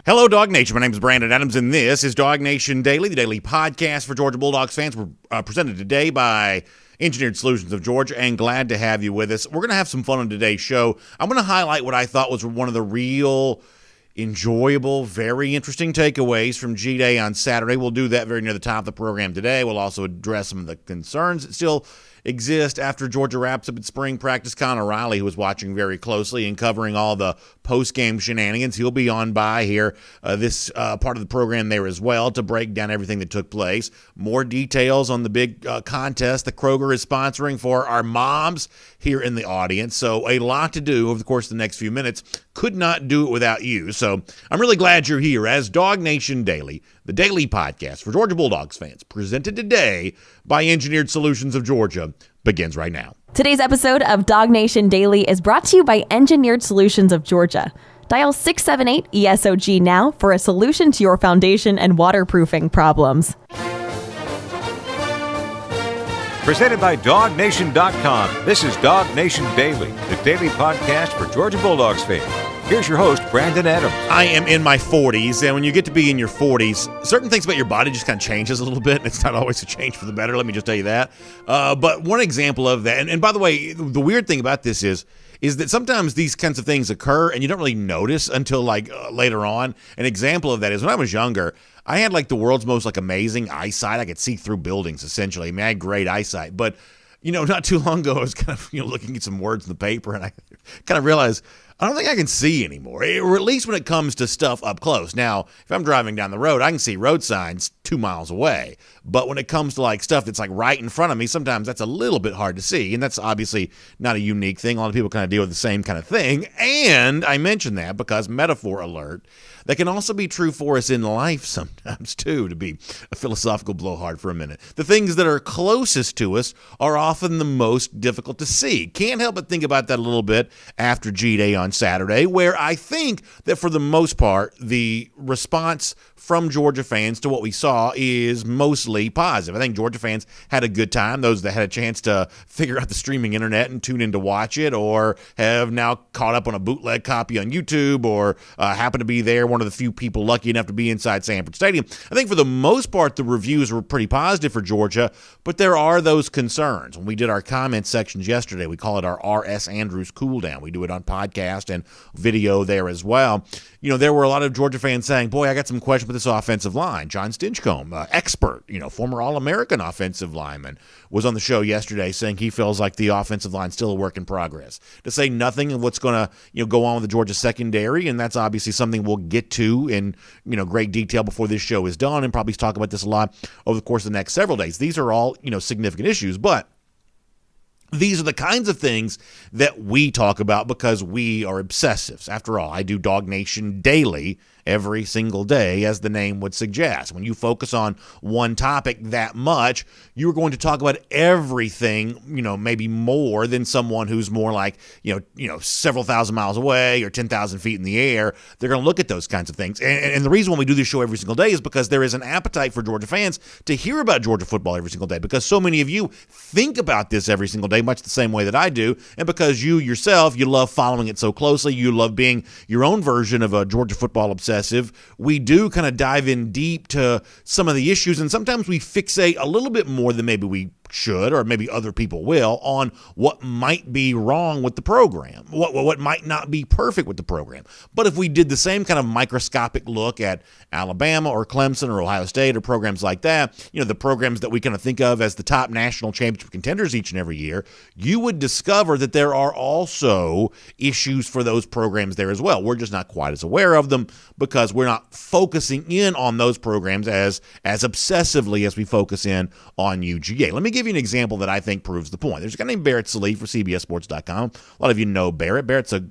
Hello, Dog Nation. My name is Brandon Adams, and this is DawgNation Daily, the daily podcast for Georgia Bulldogs fans. We're presented today by Engineered Solutions of Georgia, and glad to have you with us. We're going to have some fun on today's show. I'm going to highlight what I thought was one of the real enjoyable, very interesting takeaways from G-Day on Saturday. We'll do that very near the top of the program today. We'll also address some of the concerns that still exist after Georgia wraps up its spring practice. Connor Riley, who was watching very closely and covering all the post-game shenanigans, he'll be on by here this part of the program there as well to break down everything that took place. More details on the big contest that Kroger is sponsoring for our moms here in the audience. So a lot to do over the course of the next few minutes. Could not do it without you. So I'm really glad you're here as DawgNation Daily, the daily podcast for Georgia Bulldogs fans, presented today by Engineered Solutions of Georgia, begins right now. Today's episode of DawgNation Daily is brought to you by Engineered Solutions of Georgia. Dial 678-ESOG now for a solution to your foundation and waterproofing problems. Presented by DawgNation.com, this is DawgNation Daily, the daily podcast for Georgia Bulldogs fans. Here's your host, Brandon Adams. I am in my 40s, and when you get to be in your 40s, certain things about your body just kind of changes a little bit. It's not always a change for the better, let me just tell you that. But one example of that, and by the way, the weird thing about this is that sometimes these kinds of things occur, and you don't really notice until later on. An example of that is when I was younger, I had the world's most amazing eyesight. I could see through buildings, essentially. I mean, I had great eyesight. But, not too long ago, I was kind of, looking at some words in the paper, and I kind of realized I don't think I can see anymore, or at least when it comes to stuff up close. Now, if I'm driving down the road, I can see road signs 2 miles away. But when it comes to stuff that's right in front of me, sometimes that's a little bit hard to see. And that's obviously not a unique thing. A lot of people kind of deal with the same kind of thing. And I mention that because metaphor alert, that can also be true for us in life sometimes too, to be a philosophical blowhard for a minute. The things that are closest to us are often the most difficult to see. Can't help but think about that a little bit after G-Day on Saturday, where I think that for the most part, the response from Georgia fans to what we saw is mostly positive. I think Georgia fans had a good time. Those that had a chance to figure out the streaming internet and tune in to watch it, or have now caught up on a bootleg copy on YouTube, or happen to be there, one of the few people lucky enough to be inside Sanford Stadium. I think for the most part, the reviews were pretty positive for Georgia, but there are those concerns. When we did our comment sections yesterday, we call it our R.S. Andrews cool down. We do it on podcast and video there as well. There were a lot of Georgia fans saying, boy, I got some questions with this offensive line. John Stinchcomb, expert, former All-American offensive lineman, was on the show yesterday saying he feels like the offensive line's still a work in progress. To say nothing of what's going to go on with the Georgia secondary, and that's obviously something we'll get to in great detail before this show is done, and probably talk about this a lot over the course of the next several days. These are all significant issues, but these are the kinds of things that we talk about because we are obsessives. After all, I do DawgNation Daily every single day, as the name would suggest. When you focus on one topic that much, you're going to talk about everything, maybe more than someone who's more several thousand miles away or 10,000 feet in the air. They're going to look at those kinds of things. And the reason why we do this show every single day is because there is an appetite for Georgia fans to hear about Georgia football every single day, because so many of you think about this every single day, much the same way that I do, and because you yourself, you love following it so closely, you love being your own version of a Georgia football obsessive. We do kind of dive in deep to some of the issues, and sometimes we fixate a little bit more than maybe we should, or maybe other people will, on what might be wrong with the program, what might not be perfect with the program. But if we did the same kind of microscopic look at Alabama or Clemson or Ohio State or programs like that, the programs that we kind of think of as the top national championship contenders each and every year, you would discover that there are also issues for those programs there as well. We're just not quite as aware of them because we're not focusing in on those programs as obsessively as we focus in on UGA. Let me give you an example that I think proves the point. There's a guy named Barrett Sallee for CBSSports.com. A lot of you know Barrett. Barrett's a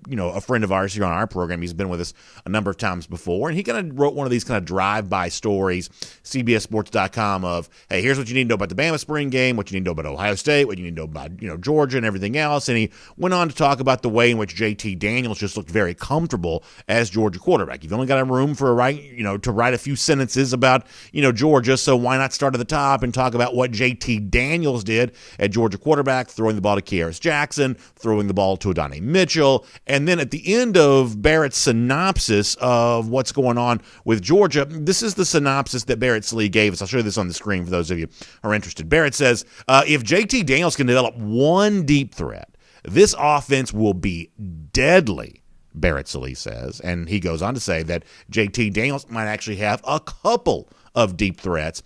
friend of ours here on our program. He's been with us a number of times before, and he kind of wrote one of these kind of drive-by stories, CBSSports.com, of, hey, here's what you need to know about the Bama spring game, what you need to know about Ohio State, what you need to know about Georgia and everything else. And he went on to talk about the way in which JT Daniels just looked very comfortable as Georgia quarterback. You've only got a room for to write a few sentences about Georgia, so why not start at the top and talk about what JT Daniels Daniels did at Georgia quarterback, throwing the ball to Kearis Jackson, throwing the ball to Donnie Mitchell. And then at the end of Barrett's synopsis of what's going on with Georgia, this is the synopsis that Barrett Slee gave us. I'll show you this on the screen for those of you who are interested. Barrett says, if JT Daniels can develop one deep threat, this offense will be deadly, Barrett Slee says. And he goes on to say that JT Daniels might actually have a couple of deep threats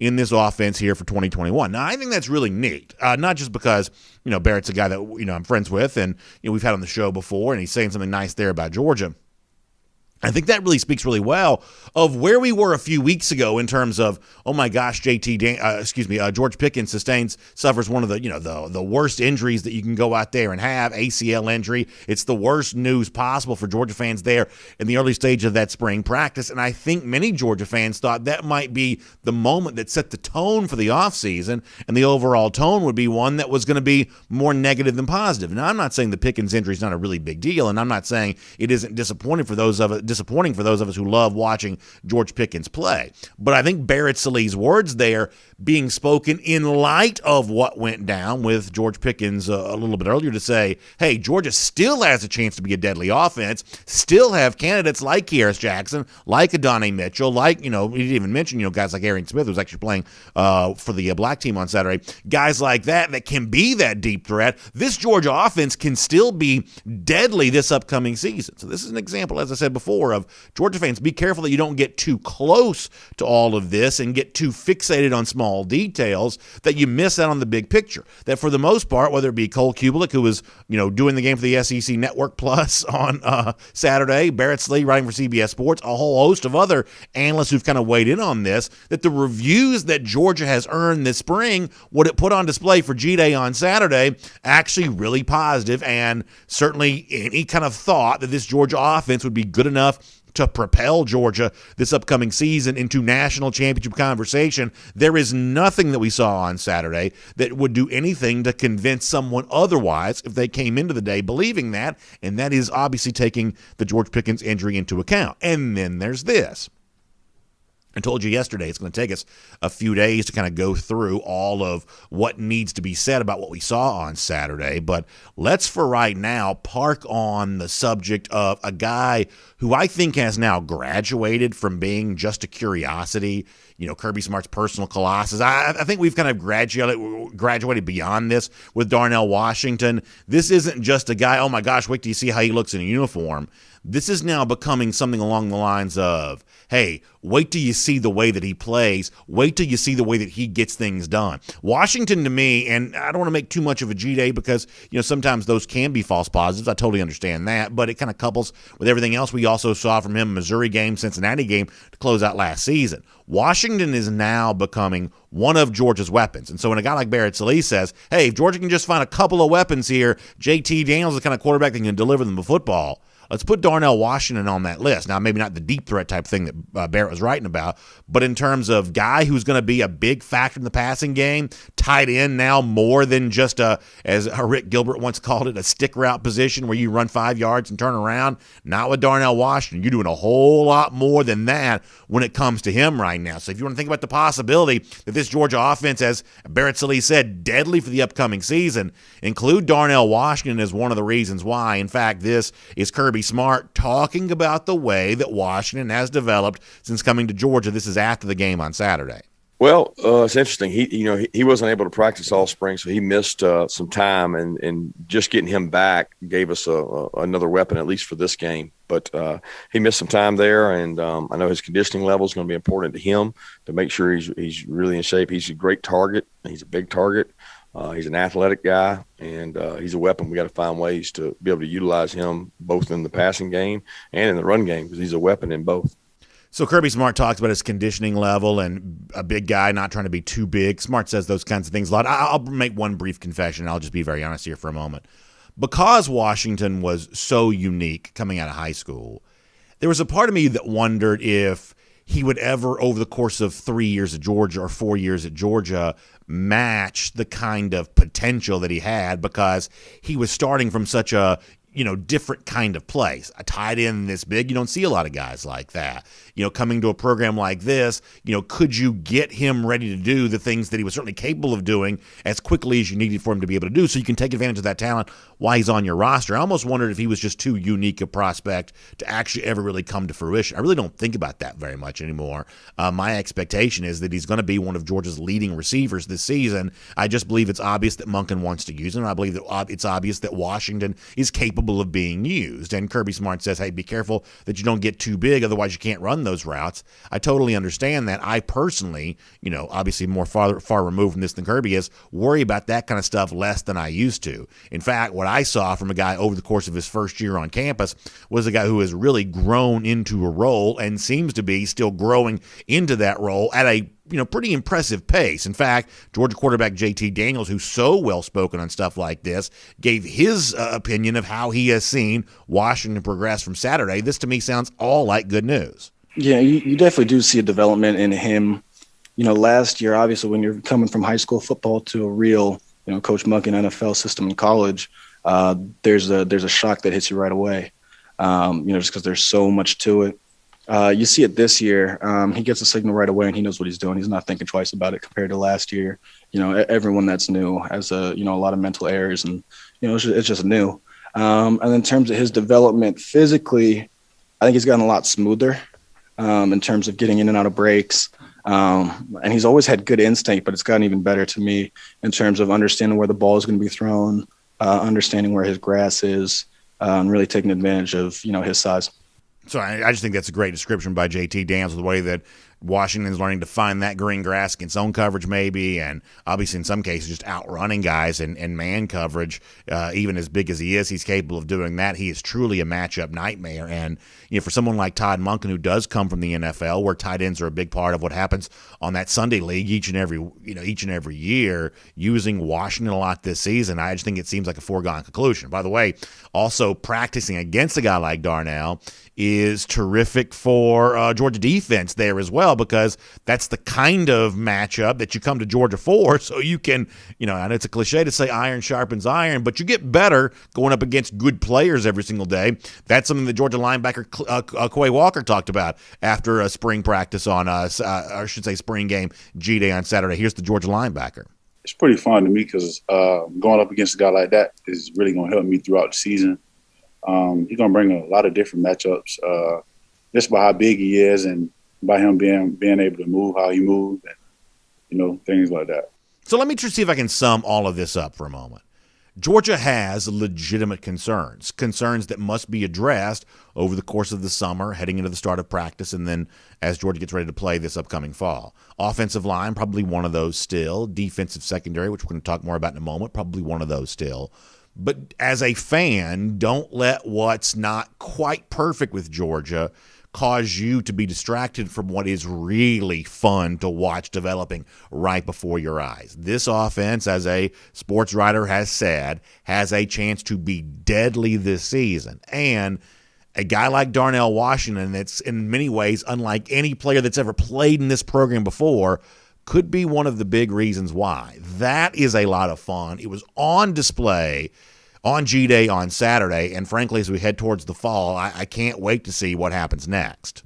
in this offense here for 2021. Now, I think that's really neat, not just because, Barrett's a guy that, I'm friends with and, we've had on the show before, and he's saying something nice there about Georgia. I think that really speaks really well of where we were a few weeks ago in terms of, oh my gosh, George Pickens suffers one of the worst injuries that you can go out there and have, ACL injury. It's the worst news possible for Georgia fans there in the early stage of that spring practice. And I think many Georgia fans thought that might be the moment that set the tone for the offseason, and the overall tone would be one that was going to be more negative than positive. Now, I'm not saying the Pickens injury is not a really big deal, and I'm not saying it isn't disappointing for those of us who love watching George Pickens play. But I think Barrett Slee's words there being spoken in light of what went down with George Pickens a little bit earlier to say, hey, Georgia still has a chance to be a deadly offense, still have candidates like Kearis Jackson, like a Donnie Mitchell, like, he didn't even mention, guys like Arian Smith, who's actually playing for the black team on Saturday, guys like that can be that deep threat. This Georgia offense can still be deadly this upcoming season. So this is an example, as I said before, of Georgia fans, be careful that you don't get too close to all of this and get too fixated on small details that you miss out on the big picture. That for the most part, whether it be Cole Kubelik, who was, doing the game for the SEC Network Plus on Saturday, Barrett Slee writing for CBS Sports, a whole host of other analysts who've kind of weighed in on this, that the reviews that Georgia has earned this spring, what it put on display for G-Day on Saturday, actually really positive, and certainly any kind of thought that this Georgia offense would be good enough to propel Georgia this upcoming season into national championship conversation. There is nothing that we saw on Saturday that would do anything to convince someone otherwise if they came into the day believing that, and that is obviously taking the George Pickens injury into account. And then there's this. I told you yesterday it's going to take us a few days to kind of go through all of what needs to be said about what we saw on Saturday, but let's for right now park on the subject of a guy who I think has now graduated from being just a curiosity, Kirby Smart's personal colossus. I think we've kind of graduated beyond this with Darnell Washington. This isn't just a guy, oh my gosh, wait till you see how he looks in a uniform. This is now becoming something along the lines of, hey, wait till you see the way that he plays. Wait till you see the way that he gets things done. Washington, to me, and I don't want to make too much of a G-Day because, sometimes those can be false positives. I totally understand that, but it kind of couples with everything else we also saw from him, Missouri game, Cincinnati game, to close out last season. Washington is now becoming one of Georgia's weapons. And so when a guy like Barrett Slee says, hey, if Georgia can just find a couple of weapons here, JT Daniels is the kind of quarterback that can deliver them the football. Let's put Darnell Washington on that list. Now, maybe not the deep threat type thing that Barrett was writing about, but in terms of guy who's going to be a big factor in the passing game, tight end now more than just as Rick Gilbert once called it, a stick route position where you run 5 yards and turn around. Not with Darnell Washington. You're doing a whole lot more than that when it comes to him right now. So if you want to think about the possibility that this Georgia offense, as Barrett Slee said, deadly for the upcoming season, include Darnell Washington as one of the reasons why. In fact, this is Kirby Smart talking about the way that Washington has developed since coming to Georgia. This is after the game on Saturday. Well, it's interesting. He wasn't able to practice all spring, so he missed some time, and just getting him back gave us another weapon, at least for this game. But he missed some time there, and I know his conditioning level is going to be important to him to make sure he's really in shape. He's a great target. He's a big target. He's an athletic guy, and he's a weapon. We got to find ways to be able to utilize him both in the passing game and in the run game because he's a weapon in both. So Kirby Smart talks about his conditioning level and a big guy not trying to be too big. Smart says those kinds of things a lot. I'll make one brief confession. I'll just be very honest here for a moment. Because Washington was so unique coming out of high school, there was a part of me that wondered if he would ever, over the course of 3 years at Georgia or 4 years at Georgia, match the kind of potential that he had because he was starting from such a different kind of plays. A tight end this big, you don't see a lot of guys like that. Coming to a program like this, could you get him ready to do the things that he was certainly capable of doing as quickly as you needed for him to be able to do, so you can take advantage of that talent while he's on your roster? I almost wondered if he was just too unique a prospect to actually ever really come to fruition. I really don't think about that very much anymore. My expectation is that he's going to be one of Georgia's leading receivers this season. I just believe it's obvious that Monken wants to use him. I believe that it's obvious that Washington is capable of being used. And Kirby Smart says, hey, be careful that you don't get too big, otherwise you can't run those routes. I totally understand that. I personally, obviously more far removed from this than Kirby is, worry about that kind of stuff less than I used to. In fact, what I saw from a guy over the course of his first year on campus was a guy who has really grown into a role and seems to be still growing into that role at a pretty impressive pace. In fact, Georgia quarterback JT Daniels, who's so well-spoken on stuff like this, gave his opinion of how he has seen Washington progress from Saturday. This, to me, sounds all like good news. Yeah, you definitely do see a development in him. Last year, obviously, when you're coming from high school football to a real, Coach Monken NFL system in college, there's a shock that hits you right away, just because there's so much to it. You see it this year. He gets a signal right away, and he knows what he's doing. He's not thinking twice about it compared to last year. Everyone that's new has a lot of mental errors, and it's just new. And in terms of his development physically, I think he's gotten a lot smoother in terms of getting in and out of breaks. And he's always had good instinct, but it's gotten even better to me in terms of understanding where the ball is going to be thrown, understanding where his grass is, and really taking advantage of his size. So I just think that's a great description by JT Daniels, the way that Washington's learning to find that green grass against zone coverage maybe, and obviously in some cases just outrunning guys in man coverage. Even as big as he is, he's capable of doing that. He is truly a matchup nightmare. And for someone like Todd Monken, who does come from the NFL, where tight ends are a big part of what happens on that Sunday league each and every year, using Washington a lot this season, I just think it seems like a foregone conclusion. By the way, also practicing against a guy like Darnell is terrific for Georgia defense there as well, because that's the kind of matchup that you come to Georgia for, so you can, and it's a cliche to say iron sharpens iron, but you get better going up against good players every single day. That's something that Georgia linebacker Quay Walker talked about after a spring practice on, spring game G-Day on Saturday. Here's the Georgia linebacker. It's pretty fun to me because going up against a guy like that is really going to help me throughout the season. He's going to bring a lot of different matchups just by how big he is and by him being able to move how he moves and, things like that. So let me just see if I can sum all of this up for a moment. Georgia has legitimate concerns that must be addressed over the course of the summer, heading into the start of practice, and then as Georgia gets ready to play this upcoming fall. Offensive line, probably one of those still. Defensive secondary, which we're going to talk more about in a moment, probably one of those still. But as a fan, don't let what's not quite perfect with Georgia cause you to be distracted from what is really fun to watch developing right before your eyes. This offense, as a sports writer has said, has a chance to be deadly this season. And a guy like Darnell Washington, that's in many ways unlike any player that's ever played in this program before, could be one of the big reasons why. That is a lot of fun. It was on display on G-Day on Saturday, and frankly, as we head towards the fall, I can't wait to see what happens next.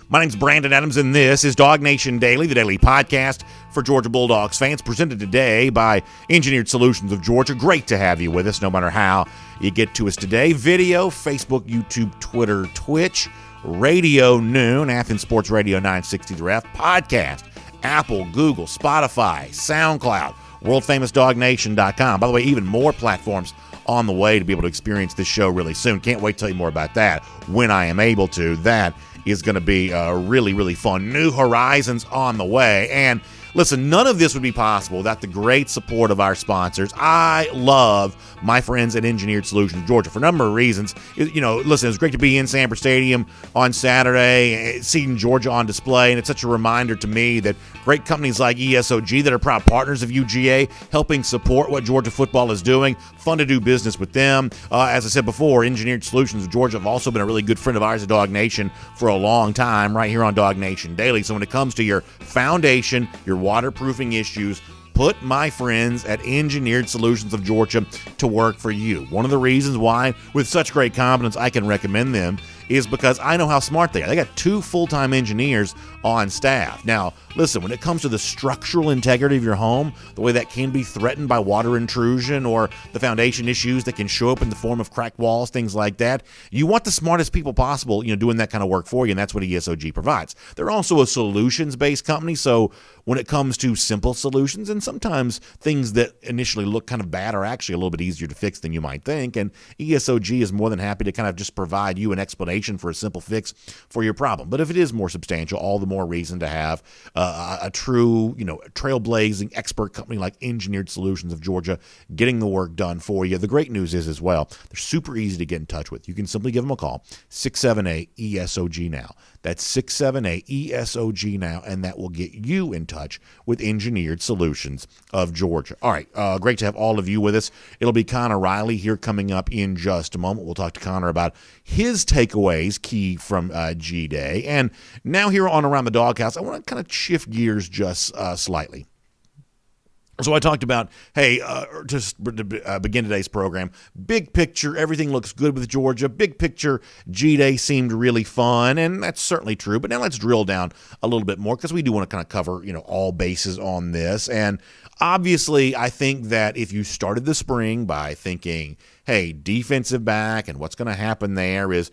My name's Brandon Adams, and this is DawgNation Daily, the daily podcast for Georgia Bulldogs fans, presented today by Engineered Solutions of Georgia. Great to have you with us, no matter how you get to us today. Video, Facebook, YouTube, Twitter, Twitch, Radio Noon, Athens Sports Radio 960 The Ref, podcast, Apple, Google, Spotify, SoundCloud, world-famous DawgNation.com. By the way, even more platforms on the way to be able to experience this show really soon. Can't wait to tell you more about that when I am able to. That is going to be really, really fun. New horizons on the way. And listen, none of this would be possible without the great support of our sponsors. I love my friends at Engineered Solutions Georgia for a number of reasons. Listen, it was great to be in Sanford Stadium on Saturday, seeing Georgia on display, and it's such a reminder to me that great companies like ESOG that are proud partners of UGA, helping support what Georgia football is doing. Fun to do business with them. As I said before, Engineered Solutions of Georgia have also been a really good friend of ours at DawgNation for a long time, right here on DawgNation Daily. So when it comes to your foundation, your waterproofing issues, put my friends at Engineered Solutions of Georgia to work for you. One of the reasons why, with such great confidence, I can recommend them is because I know how smart they are. They got 2 full-time engineers on staff. Now, listen, when it comes to the structural integrity of your home, the way that can be threatened by water intrusion or the foundation issues that can show up in the form of cracked walls, things like that, you want the smartest people possible, doing that kind of work for you, and that's what ESOG provides. They're also a solutions-based company, so when it comes to simple solutions, and sometimes things that initially look kind of bad are actually a little bit easier to fix than you might think, and ESOG is more than happy to kind of just provide you an explanation for a simple fix for your problem. But if it is more substantial, all the more reason to have a true, trailblazing expert company like Engineered Solutions of Georgia getting the work done for you. The great news is as well, they're super easy to get in touch with. You can simply give them a call, 678-ESOG-NOW. That's 678-ESOG now, and that will get you in touch with Engineered Solutions of Georgia. All right, great to have all of you with us. It'll be Connor Riley here coming up in just a moment. We'll talk to Connor about his takeaways, key from G-Day. And now here on Around the Doghouse, I want to kind of shift gears just slightly. So I talked about, just to begin today's program, big picture, everything looks good with Georgia. Big picture, G-Day seemed really fun, and that's certainly true. But now let's drill down a little bit more because we do want to kind of cover, all bases on this. And obviously, I think that if you started the spring by thinking, hey, defensive back and what's going to happen there is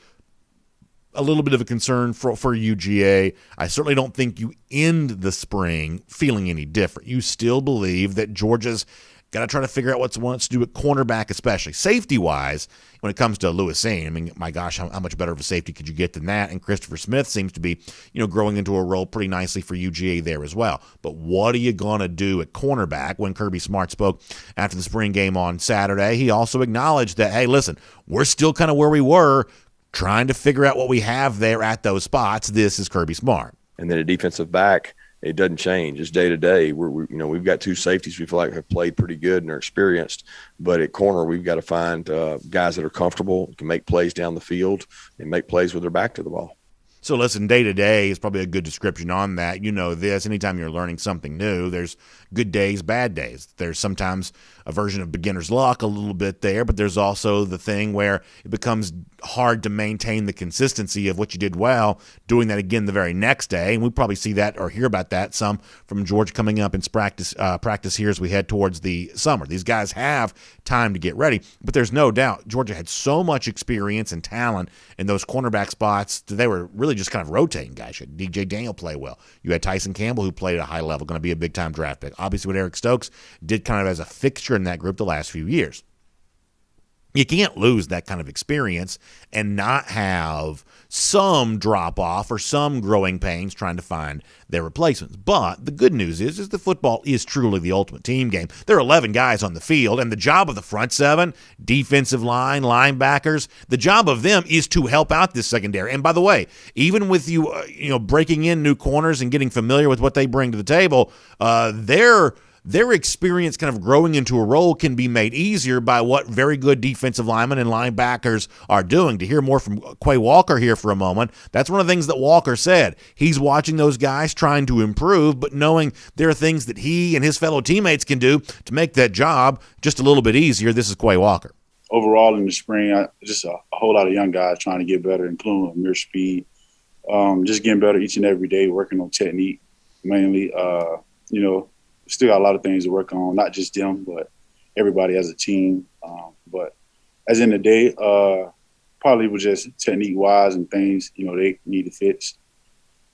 a little bit of a concern for UGA. I certainly don't think you end the spring feeling any different. You still believe that Georgia's got to try to figure out what wants to do at cornerback, especially safety-wise. When it comes to Lewis Sane, I mean, my gosh, how much better of a safety could you get than that? And Christopher Smith seems to be, growing into a role pretty nicely for UGA there as well. But what are you going to do at cornerback? When Kirby Smart spoke after the spring game on Saturday, he also acknowledged that, hey, listen, we're still kind of where we were, trying to figure out what we have there at those spots. This is Kirby Smart. And then a defensive back, it doesn't change. It's day to day. We've got 2 safeties we feel like have played pretty good and are experienced. But at corner, we've got to find guys that are comfortable, can make plays down the field, and make plays with their back to the ball. So listen, day to day is probably a good description on that. You know this. Anytime you're learning something new, there's good days, bad days. There's sometimes a version of beginner's luck a little bit there, but there's also the thing where it becomes hard to maintain the consistency of what you did well, doing that again the very next day. And we probably see that or hear about that some from Georgia coming up in practice here as we head towards the summer. These guys have time to get ready, but there's no doubt Georgia had so much experience and talent in those cornerback spots that they were really just kind of rotating guys. You had DJ Daniel play well. You had Tyson Campbell, who played at a high level, going to be a big-time draft pick. Obviously, what Eric Stokes did kind of as a fixture in that group the last few years. You can't lose that kind of experience and not have some drop-off or some growing pains trying to find their replacements. But the good news is the football is truly the ultimate team game. There are 11 guys on the field, and the job of the front 7, defensive line, linebackers, the job of them is to help out this secondary. And by the way, even with you, breaking in new corners and getting familiar with what they bring to the table, their experience kind of growing into a role can be made easier by what very good defensive linemen and linebackers are doing. To hear more from Quay Walker here for a moment, that's one of the things that Walker said. He's watching those guys trying to improve, but knowing there are things that he and his fellow teammates can do to make that job just a little bit easier. This is Quay Walker. Overall in the spring, just a whole lot of young guys trying to get better, including Amir Speed. Just getting better each and every day, working on technique mainly, still got a lot of things to work on, not just them, but everybody as a team. But as in the day, probably was just technique-wise and things, they need to fix.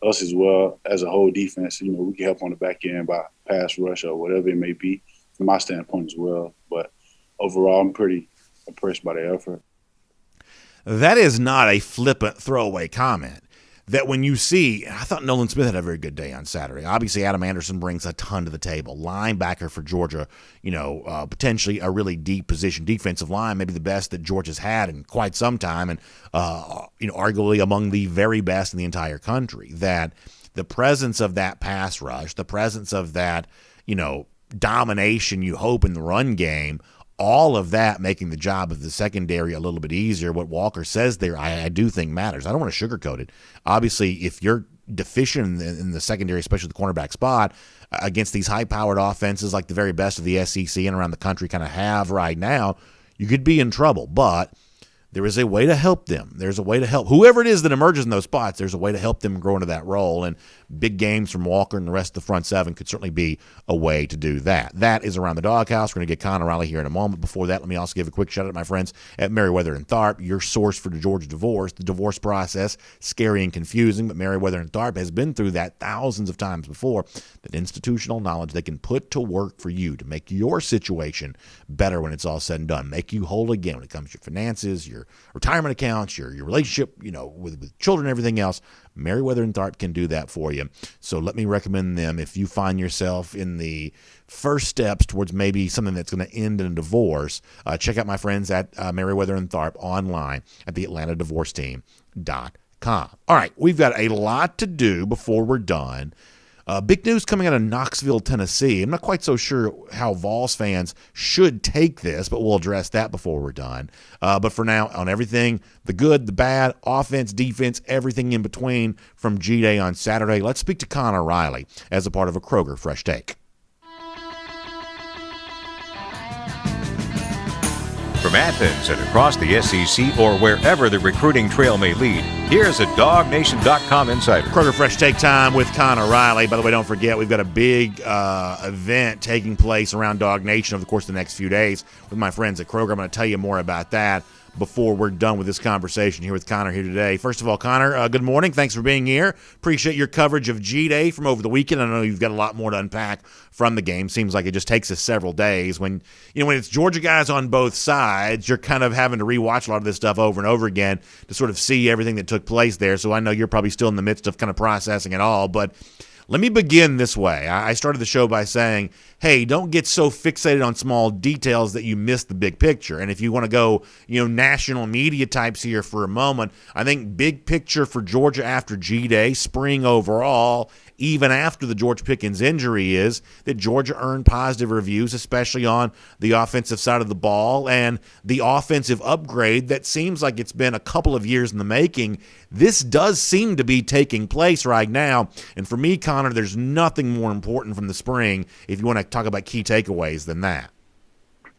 Us as well as a whole defense, we can help on the back end by pass rush or whatever it may be from my standpoint as well. But overall, I'm pretty impressed by the effort. That is not a flippant throwaway comment. That when you see, I thought Nolan Smith had a very good day on Saturday. Obviously, Adam Anderson brings a ton to the table. Linebacker for Georgia, potentially a really deep position. Defensive line, maybe the best that Georgia's had in quite some time, and arguably among the very best in the entire country. That the presence of that pass rush, the presence of that, domination you hope in the run game, all of that making the job of the secondary a little bit easier. What Walker says there, I do think matters. I don't want to sugarcoat it. Obviously, if you're deficient in the secondary, especially the cornerback spot, against these high-powered offenses like the very best of the SEC and around the country kind of have right now, you could be in trouble. But there is a way to help them. There's a way to help whoever it is that emerges in those spots. There's a way to help them grow into that role, and big games from Walker and the rest of the front seven could certainly be a way to do that. That is Around the Doghouse. We're going to get Connor Riley here in a moment. Before that, let me also give a quick shout out to my friends at Merriweather and Tharp, your source for the Georgia divorce. The divorce process, scary and confusing, but Merriweather and Tharp has been through that thousands of times before. That institutional knowledge they can put to work for you to make your situation better when it's all said and done, make you whole again when it comes to your finances, your retirement accounts, your relationship, with children and everything else. Merriweather and Tharp can do that for you. So let me recommend them if you find yourself in the first steps towards maybe something that's going to end in a divorce. Check out my friends at Merriweather and Tharp online at the AtlantaDivorceTeam.com. All right, we've got a lot to do before we're done. Big news coming out of Knoxville, Tennessee. I'm not quite so sure how Vols fans should take this, but we'll address that before we're done. But for now, on everything, the good, the bad, offense, defense, everything in between from G-Day on Saturday, let's speak to Connor Riley as a part of a Kroger Fresh Take. From Athens and across the SEC or wherever the recruiting trail may lead, here's a DawgNation.com insider. Kroger Fresh Take time with Connor Riley. By the way, don't forget, we've got a big event taking place around Dog Nation over the course of the next few days with my friends at Kroger. I'm going to tell you more about that before we're done with this conversation here with Connor here today. First of all, Connor, good morning. Thanks for being here. Appreciate your coverage of G-Day from over the weekend. I know you've got a lot more to unpack from the game. Seems like it just takes us several days. When it's Georgia guys on both sides, you're kind of having to rewatch a lot of this stuff over and over again to sort of see everything that took place there. So I know you're probably still in the midst of kind of processing it all, but let me begin this way. I started the show by saying, hey, don't get so fixated on small details that you miss the big picture. And if you want to go, national media types here for a moment, I think big picture for Georgia after G-Day, spring overall, even after the George Pickens injury, is that Georgia earned positive reviews, especially on the offensive side of the ball, and the offensive upgrade that seems like it's been a couple of years in the making. This does seem to be taking place right now. And for me, Connor, there's nothing more important from the spring, if you want to talk about key takeaways, than that.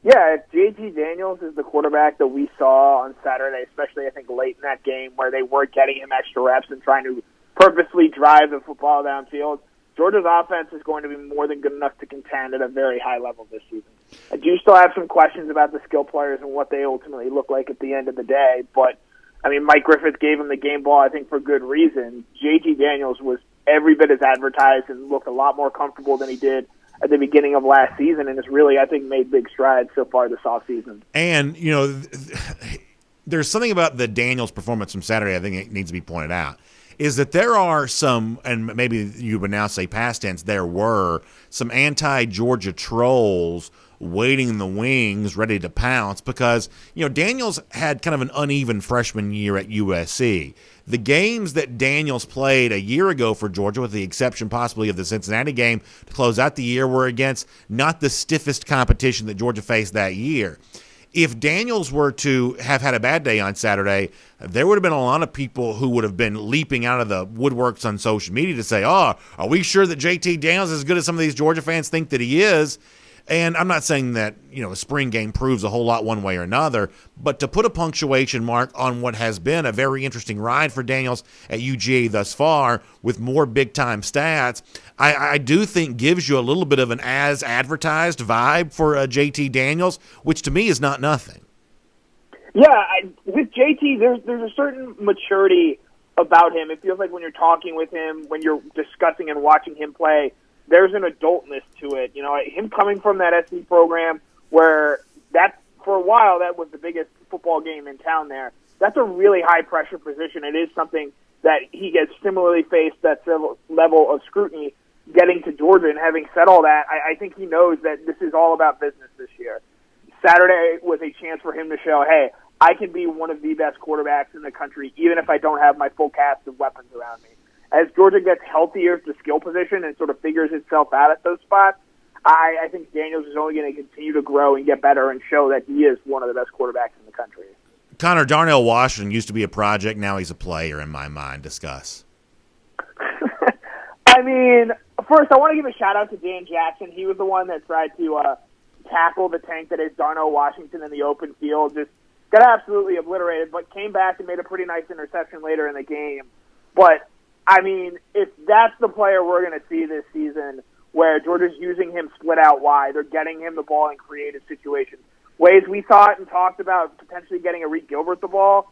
Yeah, JT Daniels is the quarterback that we saw on Saturday, especially I think late in that game where they were getting him extra reps and trying to purposely drive the football downfield. Georgia's offense is going to be more than good enough to contend at a very high level this season. I do still have some questions about the skill players and what they ultimately look like at the end of the day, but Mike Griffith gave him the game ball, I think, for good reason. JT Daniels was every bit as advertised and looked a lot more comfortable than he did at the beginning of last season, and has really, I think, made big strides so far this offseason. And, there's something about the Daniels performance from Saturday I think it needs to be pointed out, is that there are some, and maybe you would now say past tense, there were some anti-Georgia trolls waiting in the wings, ready to pounce, because, Daniels had kind of an uneven freshman year at USC. The games that Daniels played a year ago for Georgia, with the exception possibly of the Cincinnati game to close out the year, were against not the stiffest competition that Georgia faced that year. If Daniels were to have had a bad day on Saturday, there would have been a lot of people who would have been leaping out of the woodworks on social media to say, are we sure that JT Daniels is as good as some of these Georgia fans think that he is? And I'm not saying that, a spring game proves a whole lot one way or another, but to put a punctuation mark on what has been a very interesting ride for Daniels at UGA thus far, with more big-time stats, I do think gives you a little bit of an as-advertised vibe for JT Daniels, which to me is not nothing. Yeah, with JT, there's a certain maturity about him. It feels like when you're talking with him, when you're discussing and watching him play, there's an adultness to it. Him coming from that SC program where that, for a while, that was the biggest football game in town there. That's a really high-pressure position. It is something that he gets similarly faced, that level of scrutiny, getting to Georgia. And having said all that, I think he knows that this is all about business this year. Saturday was a chance for him to show, hey, I can be one of the best quarterbacks in the country, even if I don't have my full cast of weapons around me. As Georgia gets healthier at the skill position and sort of figures itself out at those spots, I think Daniels is only going to continue to grow and get better and show that he is one of the best quarterbacks in the country. Connor, Darnell Washington used to be a project. Now he's a player in my mind. Discuss. I mean, first, I want to give a shout-out to Dan Jackson. He was the one that tried to tackle the tank that is Darnell Washington in the open field. Just got absolutely obliterated, but came back and made a pretty nice interception later in the game. But, I mean, if that's the player we're going to see this season, where Georgia's using him split out wide, they're getting him the ball in creative situations, ways we thought and talked about potentially getting a Reed Gilbert the ball.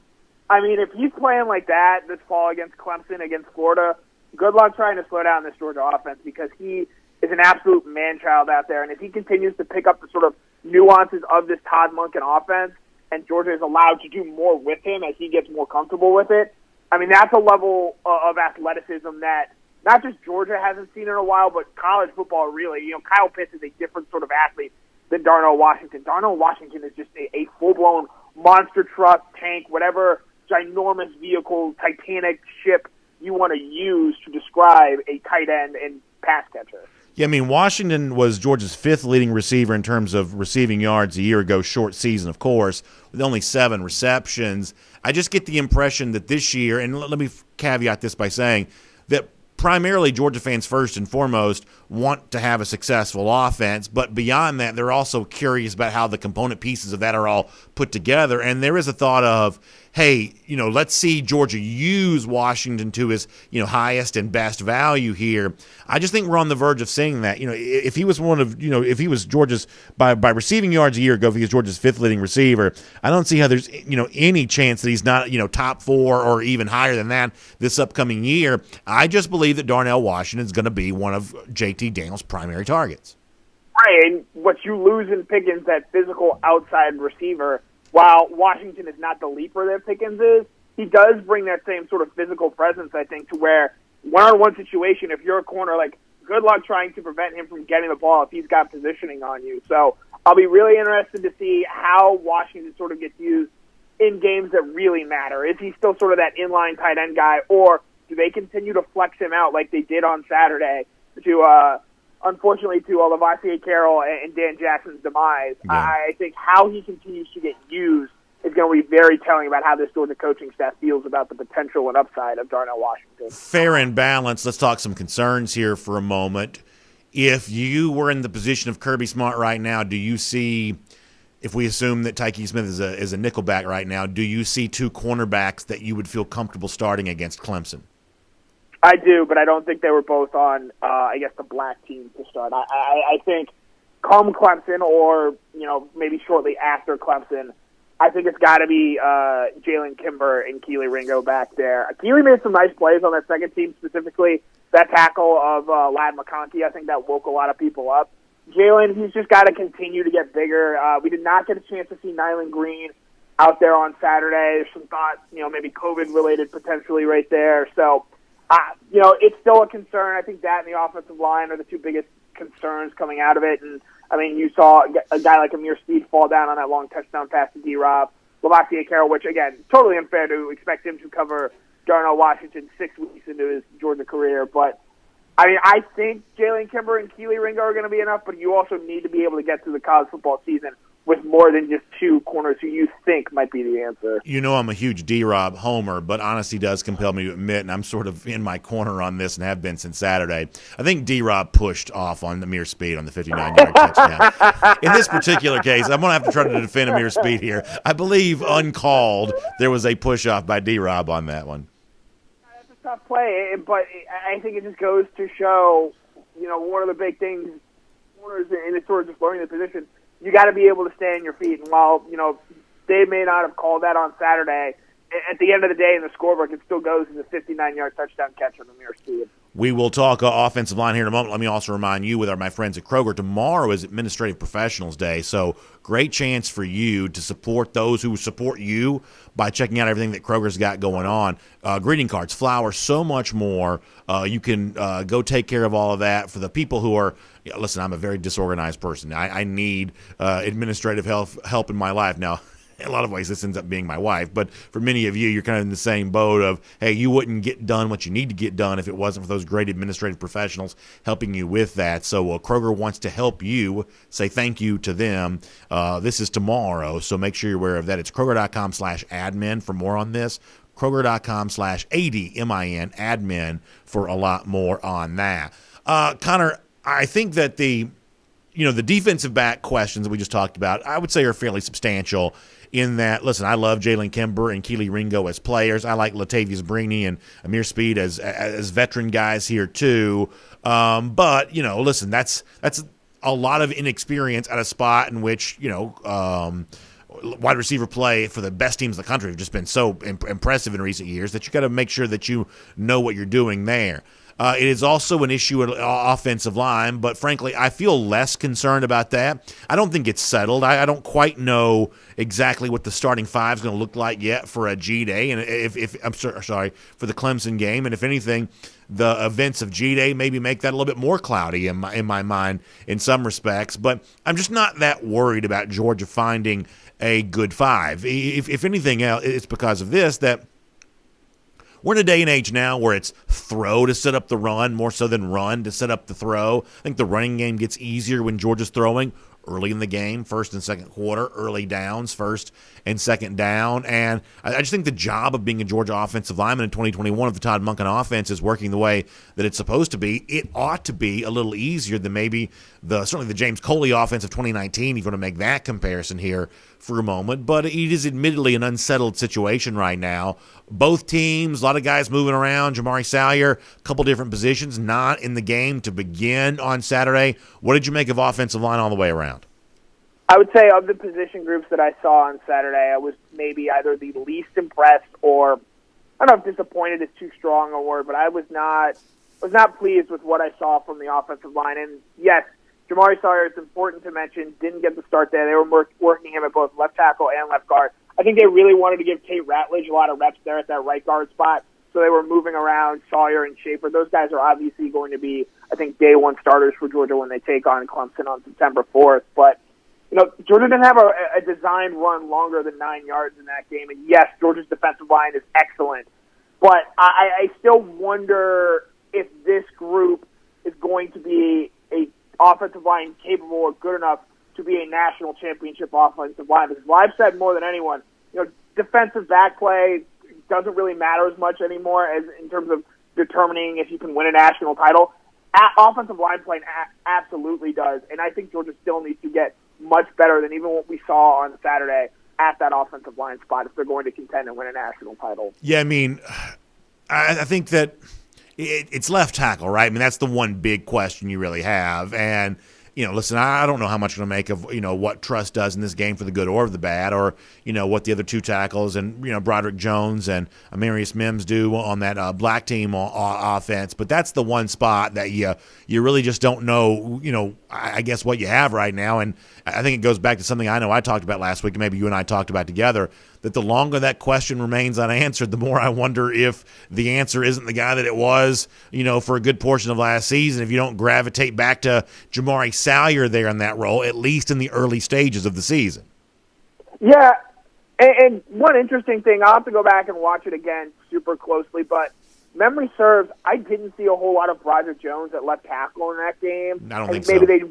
I mean, if he's playing like that this fall against Clemson, against Florida, good luck trying to slow down this Georgia offense, because he is an absolute man-child out there. And if he continues to pick up the sort of nuances of this Todd Monken offense, and Georgia is allowed to do more with him as he gets more comfortable with it, I mean, that's a level of athleticism that not just Georgia hasn't seen in a while, but college football really. You know, Kyle Pitts is a different sort of athlete than Darnell Washington. Darnell Washington is just a full-blown monster truck, tank, whatever ginormous vehicle, Titanic ship you want to use to describe a tight end and pass catcher. Yeah, I mean, Washington was Georgia's 5th leading receiver in terms of receiving yards a year ago, short season, of course, with only 7 receptions. I just get the impression that this year, and let me caveat this by saying that primarily Georgia fans first and foremost want to have a successful offense, but beyond that, they're also curious about how the component pieces of that are all put together. And there is a thought of, hey, you know, let's see Georgia use Washington to his, you know, highest and best value here. I just think we're on the verge of seeing that. You know, if he was one of, you know, if he was Georgia's by receiving yards a year ago, if he was Georgia's 5th leading receiver, I don't see how there's, you know, any chance that he's not, you know, top 4 or even higher than that this upcoming year. I just believe that Darnell Washington is going to be one of JT Daniels' primary targets. Right, and what you lose in Pickens, that physical outside receiver, while Washington is not the leaper that Pickens is, he does bring that same sort of physical presence, I think, to where one-on-one situation, if you're a corner, like, good luck trying to prevent him from getting the ball if he's got positioning on you. So I'll be really interested to see how Washington sort of gets used in games that really matter. Is he still sort of that inline tight end guy, or do they continue to flex him out like they did on Saturday to, unfortunately, to Lavassier Carroll and Dan Jackson's demise? Yeah. I think how he continues to get used is going to be very telling about how this Georgia coaching staff feels about the potential and upside of Darnell Washington. Fair and balanced. Let's talk some concerns here for a moment. If you were in the position of Kirby Smart right now, do you see, if we assume that Tyke Smith is a nickelback right now, do you see 2 cornerbacks that you would feel comfortable starting against Clemson? I do, but I don't think they were both on, I guess, the black team to start. I think come Clemson, or, you know, maybe shortly after Clemson, I think it's got to be Jalen Kimber and Keely Ringo back there. Keely made some nice plays on that second team, specifically that tackle of Ladd McConkey. I think that woke a lot of people up. Jalen, he's just got to continue to get bigger. We did not get a chance to see Nyland Green out there on Saturday. There's some thought, you know, maybe COVID-related potentially right there. So, you know, it's still a concern. I think that and the offensive line are the 2 biggest concerns coming out of it. And, I mean, you saw a guy like Amir Speed fall down on that long touchdown pass to D-Rob. Lavassier Carroll, which, again, totally unfair to expect him to cover Darnell Washington 6 weeks into his Georgia career. But, I mean, I think Jalen Kimber and Keely Ringo are going to be enough, but you also need to be able to get through the college football season with more than just 2 corners who you think might be the answer. You know I'm a huge D-Rob homer, but honesty does compel me to admit, and I'm sort of in my corner on this and have been since Saturday, I think D-Rob pushed off on Amir Speed on the 59-yard touchdown. In this particular case, I'm going to have to try to defend Amir Speed here. I believe uncalled there was a push-off by D-Rob on that one. That's a tough play, but I think it just goes to show, you know, one of the big things, corners in the sort of just learning the position, you got to be able to stay on your feet. And while, you know, they may not have called that on Saturday, at the end of the day in the scorebook, it still goes as a 59-yard touchdown catch on Amir Speed. We will talk offensive line here in a moment. Let me also remind you, with my friends at Kroger, tomorrow is Administrative Professionals Day, so great chance for you to support those who support you by checking out everything that Kroger's got going on. Greeting cards, flowers, so much more. You can go take care of all of that. For the people who are, listen, I'm a very disorganized person. I need administrative help in my life. Now, in a lot of ways, this ends up being my wife. But for many of you, you're kind of in the same boat of, hey, you wouldn't get done what you need to get done if it wasn't for those great administrative professionals helping you with that. So Kroger wants to help you. Say thank you to them. This is tomorrow, so make sure you're aware of that. It's Kroger.com/admin for more on this. Kroger.com/ADMIN, admin, for a lot more on that. Connor, I think that the defensive back questions that we just talked about, I would say are fairly substantial in that, listen, I love Jalen Kimber and Keely Ringo as players. I like Latavius Briney and Amir Speed as veteran guys here too. But, listen, that's a lot of inexperience at a spot in which, wide receiver play for the best teams in the country have just been so impressive in recent years that you got to make sure that you know what you're doing there. It is also an issue at offensive line, but frankly, I feel less concerned about that. I don't think it's settled. I don't quite know exactly what the starting five is going to look like yet for a G-Day, and if I'm sorry, for the Clemson game. And if anything, the events of G-Day maybe make that a little bit more cloudy in my mind in some respects. But I'm just not that worried about Georgia finding a good five. If anything else, it's because of this, that we're in a day and age now where it's throw to set up the run more so than run to set up the throw. I think the running game gets easier when Georgia's throwing early in the game, first and second quarter, early downs, first and second down. And I just think the job of being a Georgia offensive lineman in 2021, if the Todd Monken offense is working the way that it's supposed to be, it ought to be a little easier than maybe certainly the James Coley offense of 2019, if you want to make that comparison here for a moment. But it is admittedly an unsettled situation right now. Both teams, a lot of guys moving around. Jamari Salyer, a couple different positions, not in the game to begin on Saturday. What did you make of offensive line all the way around? I would say of the position groups that I saw on Saturday, I was maybe either the least impressed or, I don't know if disappointed is too strong a word, but I was not pleased with what I saw from the offensive line. And yes, Jamari Salyer, it's important to mention, didn't get the start there. They were working him at both left tackle and left guard. I think they really wanted to give Tate Ratledge a lot of reps there at that right guard spot, so they were moving around Sawyer and Schaefer. Those guys are obviously going to be, I think, day one starters for Georgia when they take on Clemson on September 4th. But, Georgia didn't have a designed run longer than 9 yards in that game. And yes, Georgia's defensive line is excellent. But I still wonder if this group is going to be a offensive line capable or good enough to be a national championship offensive line. Because I've said more than anyone, defensive back play doesn't really matter as much anymore as in terms of determining if you can win a national title. Offensive line play absolutely does, and I think Georgia still needs to get much better than even what we saw on Saturday at that offensive line spot if they're going to contend and win a national title. Yeah, I mean, I think that it's left tackle, right? I mean, that's the one big question you really have. And, listen, I don't know how much I'm going to make of, what Truss does in this game for the good or the bad, or, what the other two tackles and, Broderick Jones and Amarius Mims do on that black team offense. But that's the one spot that you really just don't know, I guess what you have right now. And I think it goes back to something I know I talked about last week, and maybe you and I talked about together, that the longer that question remains unanswered, the more I wonder if the answer isn't the guy that it was, for a good portion of last season, if you don't gravitate back to Jamari Salyer there in that role, at least in the early stages of the season. Yeah, and one interesting thing, I'll have to go back and watch it again super closely, but memory serves, I didn't see a whole lot of Broderick Jones at left tackle in that game. I don't think maybe so. They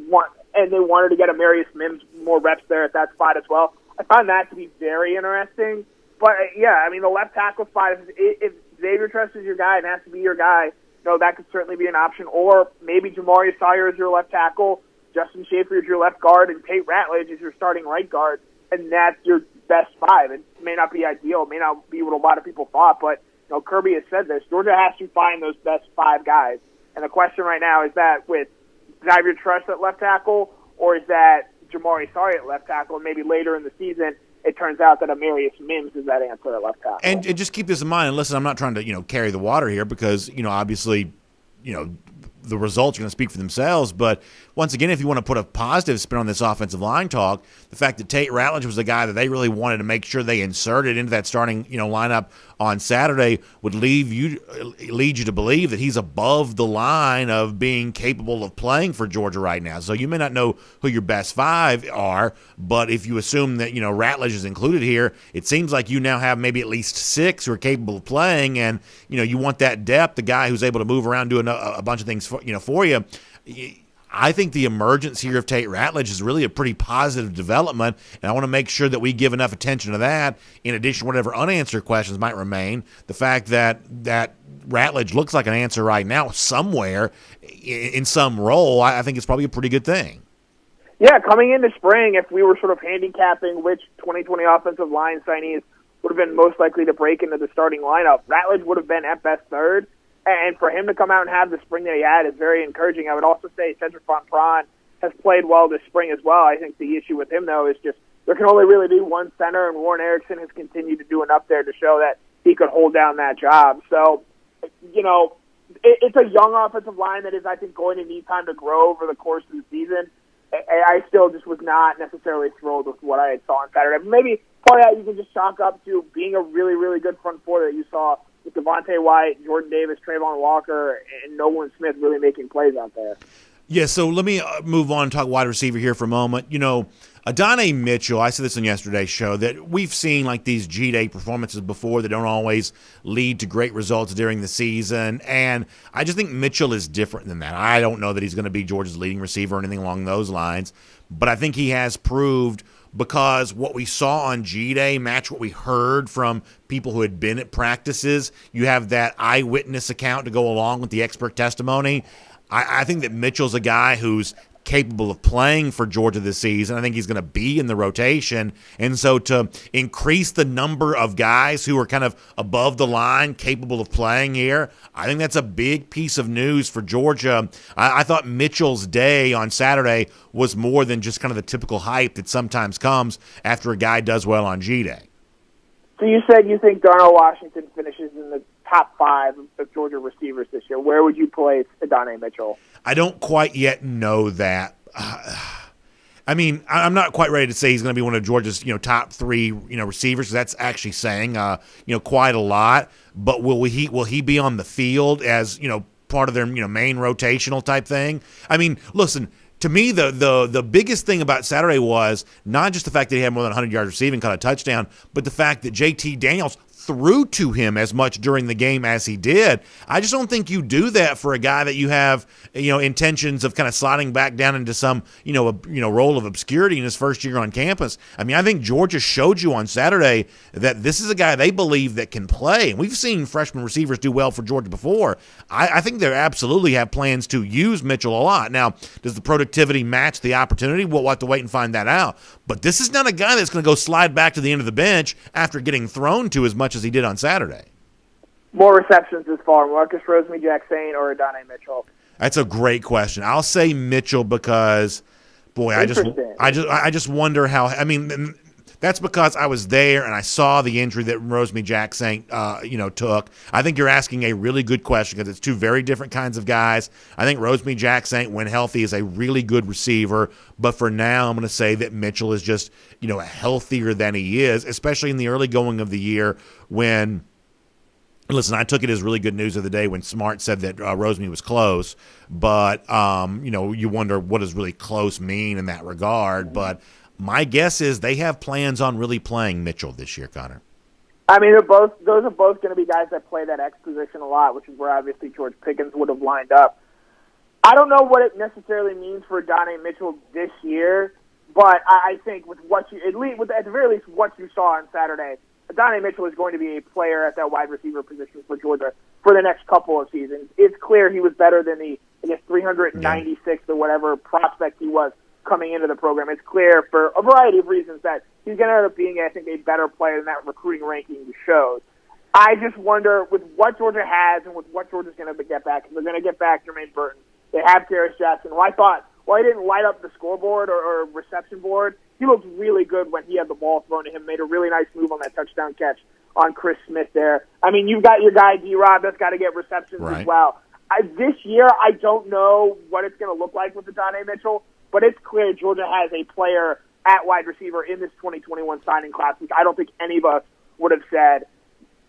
wanted to get Amarius Mims more reps there at that spot as well. I found that to be very interesting. But, yeah, I mean, the left tackle spot, if Xavier Truss is your guy and has to be your guy, that could certainly be an option. Or maybe Jamari Salyer is your left tackle, Justin Schaefer is your left guard, and Tate Ratledge is your starting right guard, and that's your best five. It may not be ideal. It may not be what a lot of people thought, but Kirby has said this. Georgia has to find those best five guys. And the question right now is that with Xavier Truss at left tackle, or is that Jamari Salyer at left tackle, and maybe later in the season it turns out that Amarius Mims is that answer at left tackle. And just keep this in mind, and listen, I'm not trying to, carry the water here because, obviously, the results are going to speak for themselves. But once again, if you want to put a positive spin on this offensive line talk, the fact that Tate Ratledge was the guy that they really wanted to make sure they inserted into that starting, lineup on Saturday would lead you to believe that he's above the line of being capable of playing for Georgia right now. So you may not know who your best five are, but if you assume that, Ratledge is included here, it seems like you now have maybe at least six who are capable of playing, and, you want that depth, the guy who's able to move around doing a bunch of things for you. I think the emergence here of Tate Ratledge is really a pretty positive development, and I want to make sure that we give enough attention to that, in addition to whatever unanswered questions might remain. The fact that Ratledge looks like an answer right now somewhere in some role, I think it's probably a pretty good thing. Yeah, coming into spring, if we were sort of handicapping which 2020 offensive line signees would have been most likely to break into the starting lineup, Ratledge would have been at best third. And for him to come out and have the spring that he had is very encouraging. I would also say Cedric Von Pran has played well this spring as well. I think the issue with him, though, is just there can only really be one center, and Warren Erickson has continued to do enough there to show that he could hold down that job. So, it's a young offensive line that is, I think, going to need time to grow over the course of the season. I still just was not necessarily thrilled with what I had saw on Saturday. Maybe part of that you can just chalk up to being a really, really good front four that you saw with Devontae White, Jordan Davis, Trayvon Walker, and Nolan Smith really making plays out there. Yeah, so let me move on and talk wide receiver here for a moment. Donnie Mitchell, I said this on yesterday's show, that we've seen like these G-Day performances before that don't always lead to great results during the season, and I just think Mitchell is different than that. I don't know that he's going to be Georgia's leading receiver or anything along those lines, but I think he has proved, because what we saw on G-Day matched what we heard from people who had been at practices. You have that eyewitness account to go along with the expert testimony. I think that Mitchell's a guy who's capable of playing for Georgia this season. I think he's going to be in the rotation. And so to increase the number of guys who are kind of above the line, capable of playing here, I think that's a big piece of news for Georgia. I thought Mitchell's day on Saturday was more than just kind of the typical hype that sometimes comes after a guy does well on G-Day. So you said you think Darnell Washington finishes in the top 5 of Georgia receivers this year. Where would you place Donnie Mitchell? I don't quite yet know that. I mean, I'm not quite ready to say he's going to be one of Georgia's, top 3, receivers. That's actually saying, quite a lot. But will he be on the field as, part of their, main rotational type thing? I mean, listen. To me, the biggest thing about Saturday was not just the fact that he had more than 100 yards receiving, caught a touchdown, but the fact that JT Daniels threw to him as much during the game as he did. I just don't think you do that for a guy that you have, intentions of kind of sliding back down into some, role of obscurity in his first year on campus. I mean, I think Georgia showed you on Saturday that this is a guy they believe that can play. And we've seen freshman receivers do well for Georgia before. I think they absolutely have plans to use Mitchell a lot. Now, does the productivity match the opportunity? We'll have to wait and find that out. But this is not a guy that's going to go slide back to the end of the bench after getting thrown to as much as he did on Saturday. More receptions this far, Marcus Rosemy-Jacksaint or Donnie Mitchell? That's a great question. I'll say Mitchell because, boy, I just wonder how. I mean, that's because I was there and I saw the injury that Rosemy-Jacksaint, took. I think you're asking a really good question because it's two very different kinds of guys. I think Rosemy-Jacksaint, when healthy, is a really good receiver. But for now, I'm going to say that Mitchell is just, healthier than he is, especially in the early going of the year when. Listen, I took it as really good news of the day when Smart said that Rosemy was close, but, you wonder what does really close mean in that regard. But my guess is they have plans on really playing Mitchell this year, Connor. I mean, those are both going to be guys that play that X position a lot, which is where obviously George Pickens would have lined up. I don't know what it necessarily means for Donnie Mitchell this year, but I think with what at the very least, what you saw on Saturday, Donnie Mitchell is going to be a player at that wide receiver position for Georgia for the next couple of seasons. It's clear he was better than the 396th or whatever prospect he was coming into the program. It's clear for a variety of reasons that he's going to end up being, I think, a better player than that recruiting ranking shows. I just wonder, with what Georgia has and with what Georgia's going to get back, they're going to get back Jermaine Burton. They have Terrace Jackson, who I thought, he didn't light up the scoreboard or reception board. He looked really good when he had the ball thrown to him, made a really nice move on that touchdown catch on Chris Smith there. I mean, you've got your guy D-Rob that's got to get receptions as well. This year, I don't know what it's going to look like with the Donnie Mitchell, but it's clear Georgia has a player at wide receiver in this 2021 signing class, which I don't think any of us would have said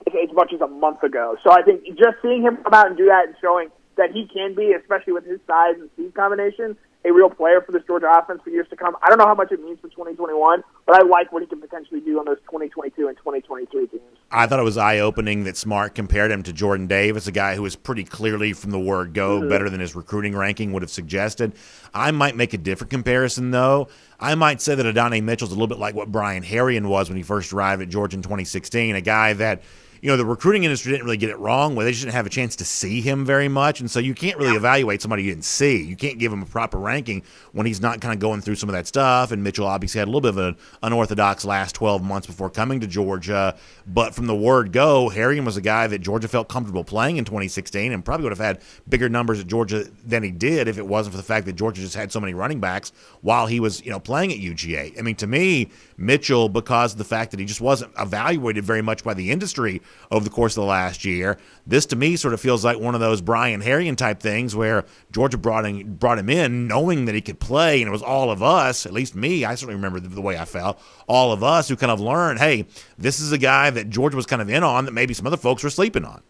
as much as a month ago. So I think just seeing him come out and do that and showing that he can be, especially with his size and speed combination, a real player for this Georgia offense for years to come. I don't know how much it means for 2021, but I like what he can potentially do on those 2022 and 2023 teams. I thought it was eye-opening that Smart compared him to Jordan Davis, a guy who was pretty clearly from the word go better than his recruiting ranking would have suggested. I might make a different comparison, though. I might say that Donnie Mitchell's a little bit like what Brian Harrion was when he first arrived at Georgia in 2016, a guy that the recruiting industry didn't really get it wrong. They just didn't have a chance to see him very much, and so you can't really evaluate somebody you didn't see. You can't give him a proper ranking when he's not kind of going through some of that stuff, and Mitchell obviously had a little bit of an unorthodox last 12 months before coming to Georgia, but from the word go, Harrion was a guy that Georgia felt comfortable playing in 2016 and probably would have had bigger numbers at Georgia than he did if it wasn't for the fact that Georgia just had so many running backs while he was playing at UGA. I mean, to me, Mitchell, because of the fact that he just wasn't evaluated very much by the industry over the course of the last year, this to me sort of feels like one of those Brian Harrion type things where Georgia brought him in knowing that he could play, and it was all of us, at least me, I certainly remember the way I felt, all of us who kind of learned, hey, this is a guy that Georgia was kind of in on that maybe some other folks were sleeping on.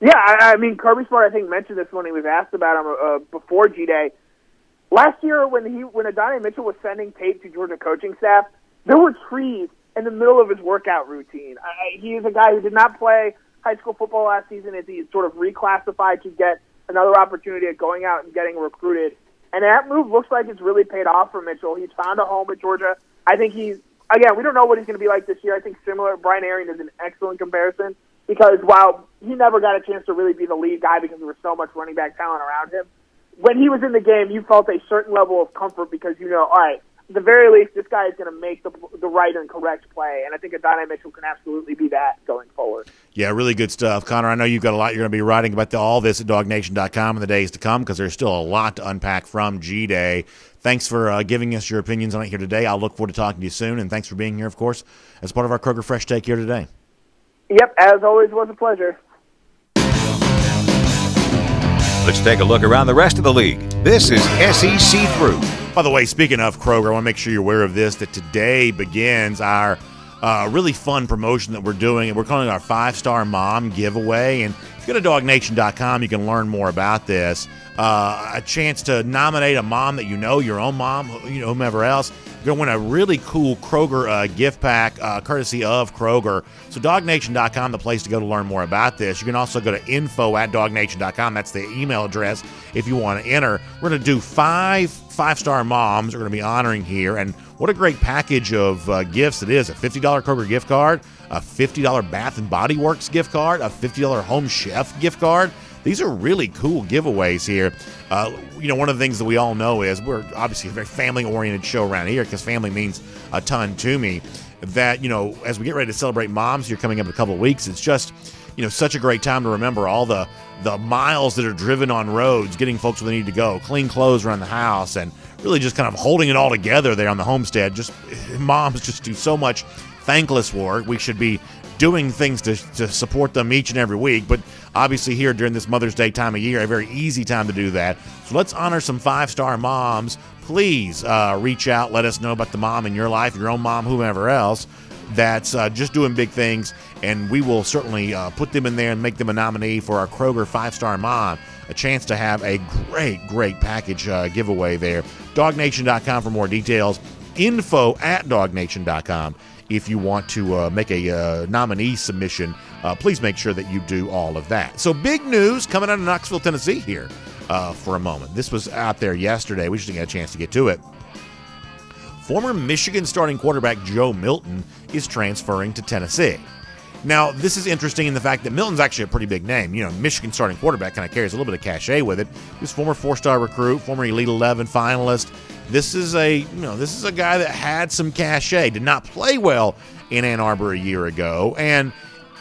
Yeah, I mean, Kirby Smart, I think, mentioned this when he was asked about him before G-Day. Last year, when Donnie Mitchell was sending tape to Georgia coaching staff, there were trees in the middle of his workout routine. He is a guy who did not play high school football last season as he sort of reclassified to get another opportunity at going out and getting recruited. And that move looks like it's really paid off for Mitchell. He's found a home at Georgia. I think we don't know what he's going to be like this year. I think similar, Brian Arian is an excellent comparison because while he never got a chance to really be the lead guy because there was so much running back talent around him, when he was in the game, you felt a certain level of comfort because all right, at the very least, this guy is going to make the right and correct play, and I think Donnie Mitchell can absolutely be that going forward. Yeah, really good stuff. Connor, I know you've got a lot you're going to be writing about all this at DawgNation.com in the days to come because there's still a lot to unpack from G-Day. Thanks for giving us your opinions on it here today. I'll look forward to talking to you soon, and thanks for being here, of course, as part of our Kroger Fresh Take here today. Yep, as always, was a pleasure. Let's take a look around the rest of the league. This is SEC Through. By the way, speaking of Kroger, I want to make sure you're aware of this, that today begins our really fun promotion that we're doing, and we're calling it our 5-Star Mom Giveaway. And if you go to DawgNation.com, you can learn more about this. A chance to nominate a mom that your own mom, whomever else. You're going to win a really cool Kroger gift pack, courtesy of Kroger. So DawgNation.com, the place to go to learn more about this. You can also go to info@DawgNation.com. That's the email address if you want to enter. We're going to do 5-star moms we're going to be honoring here. And what a great package of gifts it is. A $50 Kroger gift card, a $50 Bath & Body Works gift card, a $50 Home Chef gift card. These are really cool giveaways here. One of the things that we all know is we're obviously a very family-oriented show around here because family means a ton to me. That, as we get ready to celebrate moms here coming up in a couple of weeks, it's just, such a great time to remember all the miles that are driven on roads, getting folks where they need to go, clean clothes around the house, and really just kind of holding it all together there on the homestead. Just moms just do so much thankless work. We should be doing things to support them each and every week, but obviously here during this Mother's Day time of year, a very easy time to do that. So let's honor some 5-star moms. Please reach out, let us know about the mom in your life, your own mom, whomever else, that's just doing big things, and we will certainly put them in there and make them a nominee for our Kroger 5-Star Mom, a chance to have a great package giveaway there. DawgNation.com for more details. Info@DawgNation.com. If you want to make a nominee submission, please make sure that you do all of that. So big news coming out of Knoxville, Tennessee here for a moment. This was out there yesterday. We just didn't get a chance to get to it. Former Michigan starting quarterback Joe Milton is transferring to Tennessee. Now, this is interesting in the fact that Milton's actually a pretty big name. Michigan starting quarterback kind of carries a little bit of cachet with it. He was former 4-star recruit, former Elite 11 finalist. This is a guy that had some cachet, did not play well in Ann Arbor a year ago. And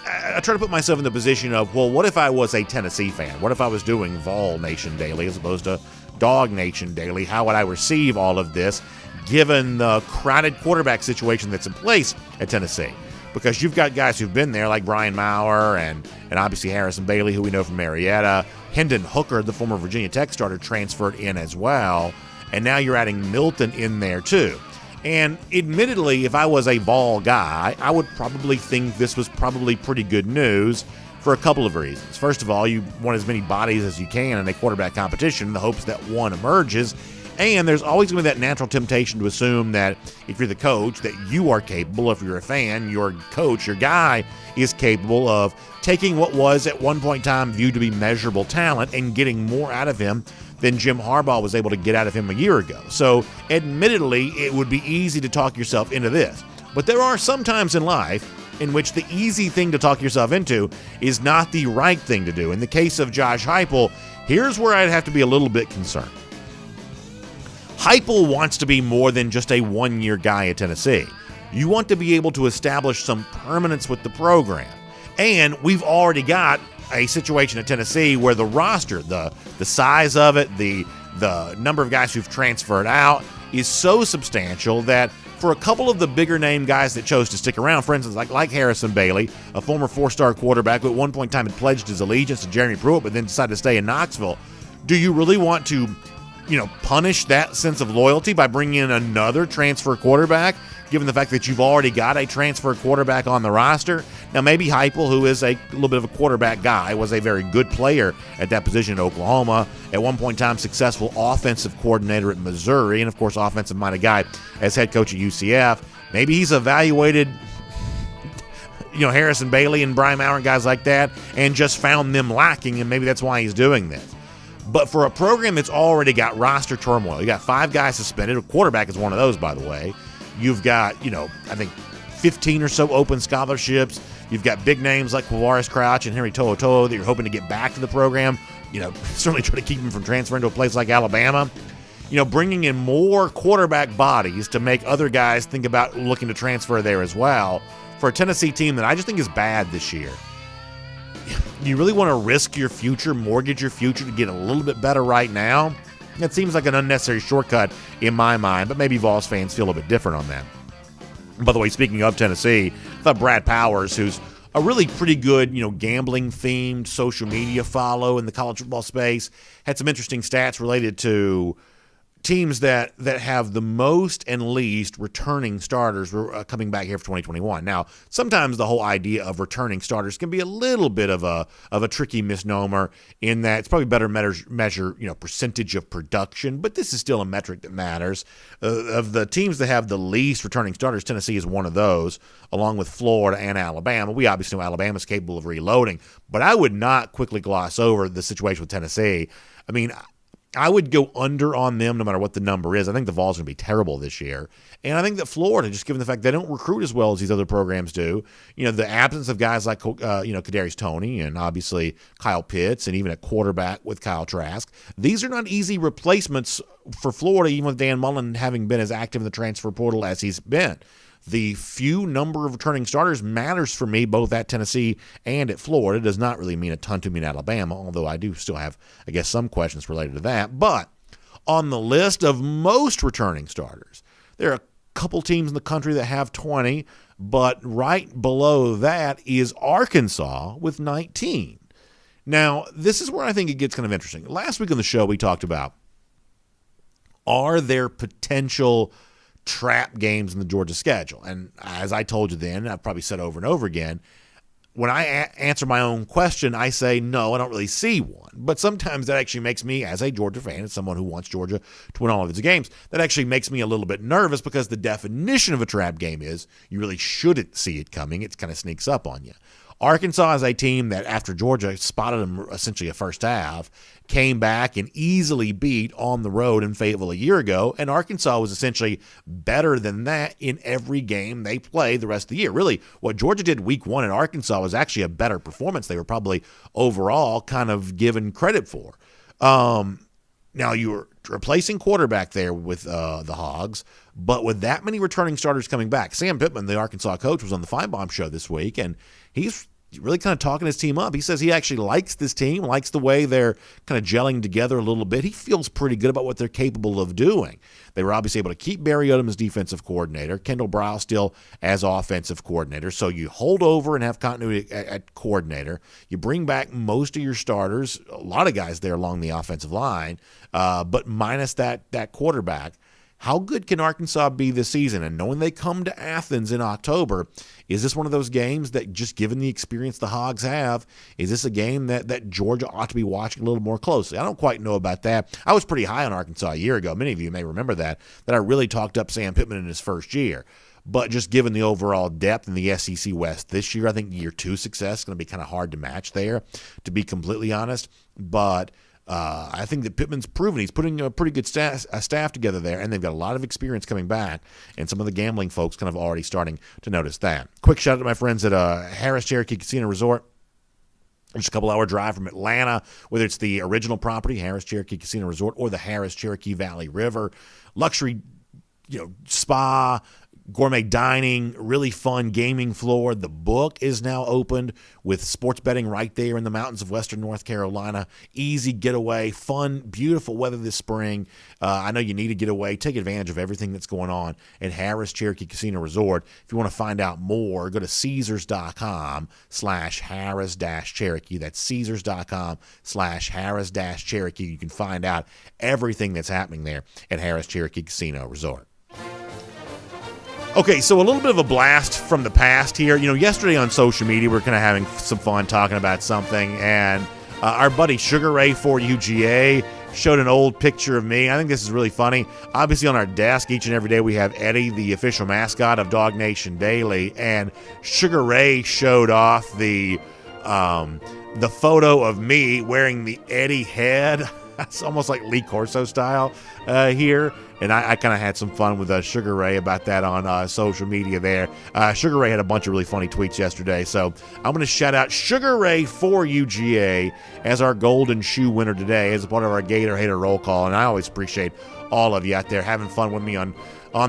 I try to put myself in the position of, well, what if I was a Tennessee fan? What if I was doing DawgNation Daily as opposed to DawgNation Daily? How would I receive all of this given the crowded quarterback situation that's in place at Tennessee? Because you've got guys who've been there like Brian Maurer and obviously Harrison Bailey, who we know from Marietta. Hendon Hooker, the former Virginia Tech starter, transferred in as well. And now you're adding Milton in there too. And admittedly, if I was a Vol guy, I would probably think this was probably pretty good news for a couple of reasons. First of all, you want as many bodies as you can in a quarterback competition in the hopes that one emerges. And there's always going to be that natural temptation to assume that if you're the coach, that you are capable. If you're a fan, your coach, your guy is capable of taking what was at one point in time viewed to be measurable talent and getting more out of him than Jim Harbaugh was able to get out of him a year ago. So admittedly, it would be easy to talk yourself into this. But there are some times in life in which the easy thing to talk yourself into is not the right thing to do. In the case of Josh Heupel, here's where I'd have to be a little bit concerned. Heupel wants to be more than just a one-year guy at Tennessee. You want to be able to establish some permanence with the program. And we've already got a situation at Tennessee where the roster, the size of it, the number of guys who've transferred out is so substantial that for a couple of the bigger name guys that chose to stick around, for instance, like Harrison Bailey, a former 4-star quarterback who at one point in time had pledged his allegiance to Jeremy Pruitt but then decided to stay in Knoxville, do you really want to punish that sense of loyalty by bringing in another transfer quarterback, given the fact that you've already got a transfer quarterback on the roster? Now, maybe Heupel, who is a little bit of a quarterback guy, was a very good player at that position in Oklahoma. At one point in time, successful offensive coordinator at Missouri, and, of course, offensive-minded guy as head coach at UCF. Maybe he's evaluated Harrison Bailey and Brian Maurer and guys like that and just found them lacking, and maybe that's why he's doing this. But for a program that's already got roster turmoil, you got 5 guys suspended. A quarterback is one of those, by the way. You've got, I think 15 or so open scholarships. You've got big names like Quavaris Crouch and Henry To'oTo'o that you're hoping to get back to the program. Certainly try to keep them from transferring to a place like Alabama. Bringing in more quarterback bodies to make other guys think about looking to transfer there as well. For a Tennessee team that I just think is bad this year. You really want to risk your future, mortgage your future to get a little bit better right now? That seems like an unnecessary shortcut in my mind, but maybe Vols fans feel a bit different on that. By the way, speaking of Tennessee, I thought Brad Powers, who's a really pretty good, gambling-themed social media follow in the college football space, had some interesting stats related to teams that have the most and least returning starters coming back here for 2021. Now, sometimes the whole idea of returning starters can be a little bit of a tricky misnomer in that it's probably better measure percentage of production, but this is still a metric that matters. Of the teams that have the least returning starters, Tennessee is one of those, along with Florida and Alabama. We obviously know Alabama's capable of reloading, but I would not quickly gloss over the situation with Tennessee. I mean, I would go under on them no matter what the number is. I think the Vols are going to be terrible this year. And I think that Florida, just given the fact they don't recruit as well as these other programs do, the absence of guys like, Kadarius Toney and obviously Kyle Pitts and even a quarterback with Kyle Trask, these are not easy replacements for Florida, even with Dan Mullen having been as active in the transfer portal as he's been. The few number of returning starters matters for me both at Tennessee and at Florida. It does not really mean a ton to me in Alabama, although I do still have, I guess, some questions related to that. But on the list of most returning starters, there are a couple teams in the country that have 20, but right below that is Arkansas with 19. Now, this is where I think it gets kind of interesting. Last week on the show, we talked about, are there potential trap games in the Georgia schedule? And as I told you then, I've probably said over and over again, when I answer my own question, I say, no, I don't really see one. But sometimes that actually makes me, as a Georgia fan, as someone who wants Georgia to win all of its games, that actually makes me a little bit nervous because the definition of a trap game is you really shouldn't see it coming. It kind of sneaks up on you. Arkansas is a team that after Georgia spotted them essentially a first half, came back and easily beat on the road in Fayetteville a year ago, and Arkansas was essentially better than that in every game they played the rest of the year. Really, what Georgia did week 1 in Arkansas was actually a better performance. They were probably overall kind of given credit for. Now, you were replacing quarterback there with the Hogs, but with that many returning starters coming back, Sam Pittman, the Arkansas coach, was on the Feinbaum show this week, and he's really kind of talking his team up. He says he actually likes this team, likes the way they're kind of gelling together a little bit. He feels pretty good about what they're capable of doing. They were obviously able to keep Barry Odom as defensive coordinator, Kendall Brow still as offensive coordinator. So you hold over and have continuity at coordinator. You bring back most of your starters, a lot of guys there along the offensive line, but minus that quarterback. how good can Arkansas be this season? And knowing they come to Athens in October, is this one of those games that, just given the experience the Hogs have, is this a game that Georgia ought to be watching a little more closely? I don't quite know about that. I was pretty high on Arkansas a year ago. Many of you may remember that I really talked up Sam Pittman in his first year. But just given the overall depth in the SEC West this year, I think year 2 success is going to be kind of hard to match there, to be completely honest. But I think that Pittman's proven he's putting a pretty good staff together there, and they've got a lot of experience coming back, and some of the gambling folks kind of already starting to notice that. Quick shout out to my friends at Harris Cherokee Casino Resort. Just a couple-hour drive from Atlanta, whether it's the original property, Harris Cherokee Casino Resort, or the Harris Cherokee Valley River. Luxury, spa, gourmet dining, really fun gaming floor. The Book is now opened with sports betting right there in the mountains of western North Carolina. Easy getaway, fun, beautiful weather this spring. I know you need to get away. Take advantage of everything that's going on at Harris Cherokee Casino Resort. If you want to find out more, go to Caesars.com/Harris-Cherokee. That's Caesars.com/Harris-Cherokee. You can find out everything that's happening there at Harris Cherokee Casino Resort. Okay, so a little bit of a blast from the past here. Yesterday on social media, we were kind of having some fun talking about something, and our buddy Sugar Ray for UGA showed an old picture of me. I think this is really funny. Obviously, on our desk each and every day, we have Eddie, the official mascot of DawgNation Daily, and Sugar Ray showed off the photo of me wearing the Eddie head. It's almost like Lee Corso style here. And I kind of had some fun with Sugar Ray about that on social media there. Sugar Ray had a bunch of really funny tweets yesterday. So I'm going to shout out Sugar Ray for UGA as our golden shoe winner today as a part of our Gator Hater roll call. And I always appreciate all of you out there having fun with me on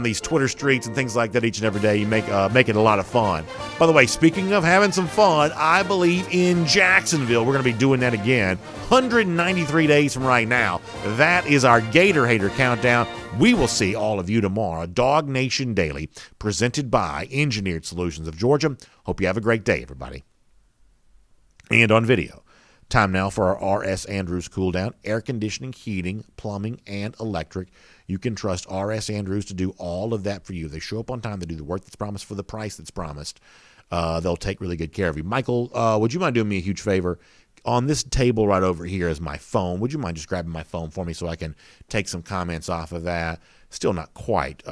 these Twitter streets and things like that each and every day. You make it a lot of fun. By the way, speaking of having some fun, I believe in Jacksonville we're going to be doing that again. 193 days from right now. That is our Gator Hater countdown. We will see all of you tomorrow. DawgNation Daily, presented by Engineered Solutions of Georgia. Hope you have a great day, everybody. And on video. Time now for our R.S. Andrews cool down. Air conditioning, heating, plumbing, and electric. You can trust R.S. Andrews to do all of that for you. They show up on time. They do the work that's promised for the price that's promised. They'll take really good care of you. Michael, would you mind doing me a huge favor? On this table right over here is my phone. Would you mind just grabbing my phone for me so I can take some comments off of that? Still not quite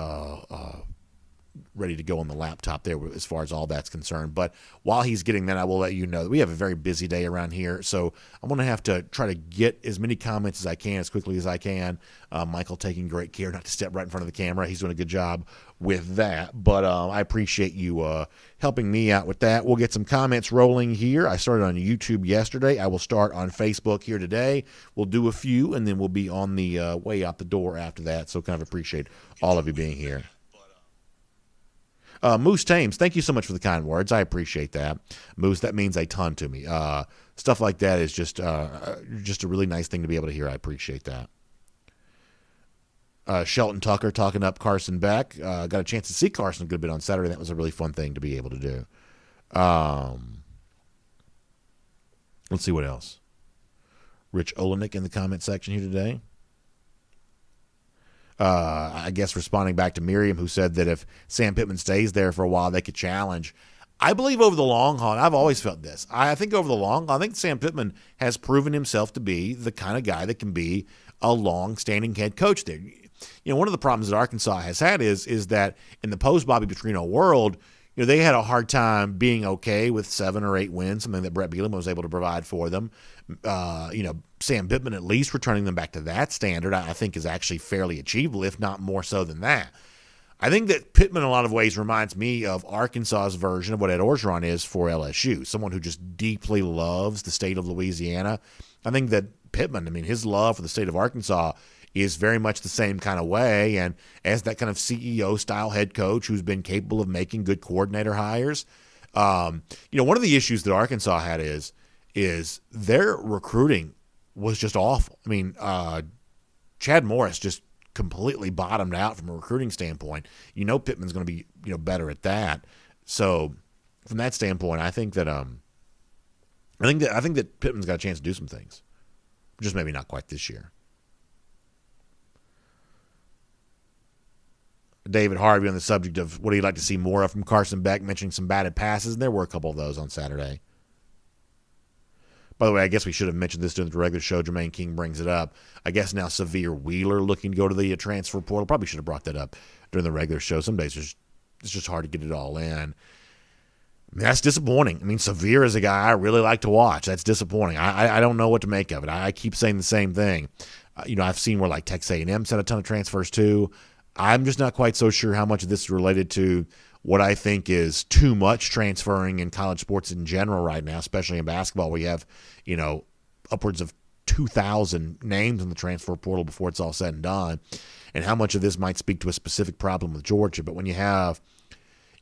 ready to go on the laptop there as far as all that's concerned. But while he's getting that, I will let you know that we have a very busy day around here. So I'm going to have to try to get as many comments as I can as quickly as I can. Michael taking great care not to step right in front of the camera. He's doing a good job with that. But I appreciate you helping me out with that. We'll get some comments rolling here. I started on YouTube yesterday. I will start on Facebook here today. We'll do a few, and then we'll be on the way out the door after that. So kind of appreciate all of you being here. Moose Thames, thank you so much for the kind words. I appreciate that. Moose, that means a ton to me. Stuff like that is just a really nice thing to be able to hear. I appreciate that. Shelton Tucker talking up Carson Beck. Got a chance to see Carson a good bit on Saturday. That was a really fun thing to be able to do. Let's see what else. Rich Olenek in the comment section here today. I guess responding back to Miriam, who said that if Sam Pittman stays there for a while, they could challenge. I believe over the long haul, and I've always felt this, I think over the long haul, I think Sam Pittman has proven himself to be the kind of guy that can be a long-standing head coach there. One of the problems that Arkansas has had is that in the post-Bobby Petrino world, they had a hard time being okay with 7 or 8 wins, something that Brett Bielema was able to provide for them. Sam Pittman at least returning them back to that standard, I think is actually fairly achievable, if not more so than that. I think that Pittman in a lot of ways reminds me of Arkansas's version of what Ed Orgeron is for LSU, someone who just deeply loves the state of Louisiana. I think that Pittman, his love for the state of Arkansas is very much the same kind of way, and as that kind of CEO-style head coach who's been capable of making good coordinator hires. One of the issues that Arkansas had is their recruiting was just awful. Chad Morris just completely bottomed out from a recruiting standpoint. Pittman's going to be better at that. So from that standpoint, I think that Pittman's got a chance to do some things, just maybe not quite this year. David Harvey on the subject of what he'd like to see more of from Carson Beck, mentioning some batted passes, and there were a couple of those on Saturday. By the way, I guess we should have mentioned this during the regular show. Jermaine King brings it up. I guess now Severe Wheeler looking to go to the transfer portal. Probably should have brought that up during the regular show. Some days it's just hard to get it all in. I mean, that's disappointing. I mean, Severe is a guy I really like to watch. That's disappointing. I don't know what to make of it. I keep saying the same thing. I've seen where like Texas A&M sent a ton of transfers too. I'm just not quite so sure how much of this is related to what I think is too much transferring in college sports in general right now, especially in basketball, where you have, upwards of 2,000 names in the transfer portal before it's all said and done, and how much of this might speak to a specific problem with Georgia. But when you have,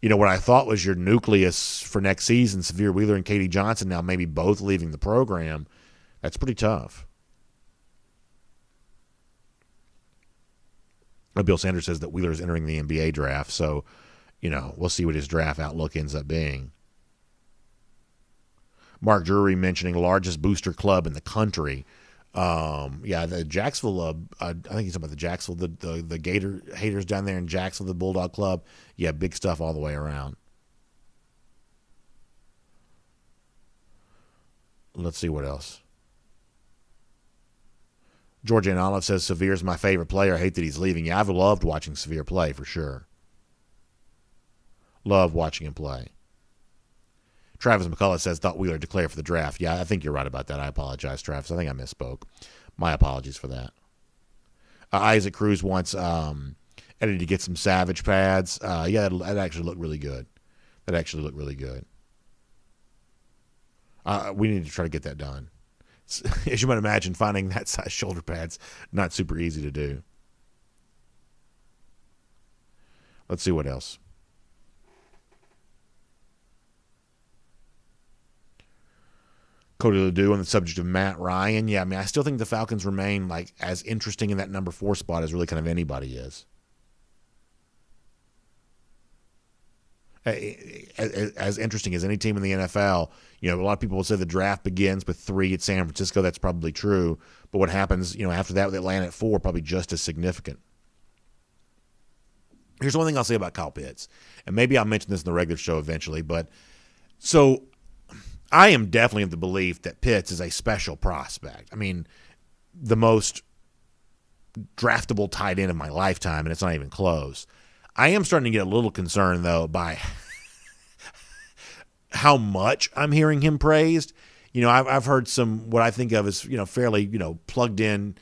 what I thought was your nucleus for next season, Severe Wheeler and Katie Johnson, now maybe both leaving the program, that's pretty tough. Bill Sanders says that Wheeler is entering the NBA draft, so we'll see what his draft outlook ends up being. Mark Drury mentioning largest booster club in the country. The Jacksonville, I think he's talking about the Jacksonville, the Gator haters down there in Jacksonville, the Bulldog Club. Yeah, big stuff all the way around. Let's see what else. Georgia and Olive says Severe's my favorite player. I hate that he's leaving. Yeah, I've loved watching Severe play for sure. Love watching him play. Travis McCullough says, thought Wheeler declared for the draft. Yeah, I think you're right about that. I apologize, Travis. I think I misspoke. My apologies for that. Isaac Cruz wants Eddie to get some Savage pads. That actually looked really good. We need to try to get that done. As you might imagine, finding that size shoulder pads, not super easy to do. Let's see what else. Cody Ledoux on the subject of Matt Ryan. Yeah, I mean, I still think the Falcons remain like as interesting in that number 4 spot as really kind of anybody is. As interesting as any team in the NFL. A lot of people will say the draft begins with 3 at San Francisco. That's probably true. But what happens, after that with Atlanta at 4, probably just as significant. Here's one thing I'll say about Kyle Pitts. And maybe I'll mention this in the regular show eventually. But so I am definitely of the belief that Pitts is a special prospect. I mean, the most draftable tight end of my lifetime, and it's not even close. I am starting to get a little concerned, though, by how much I'm hearing him praised. I've heard some what I think of as, fairly, plugged in,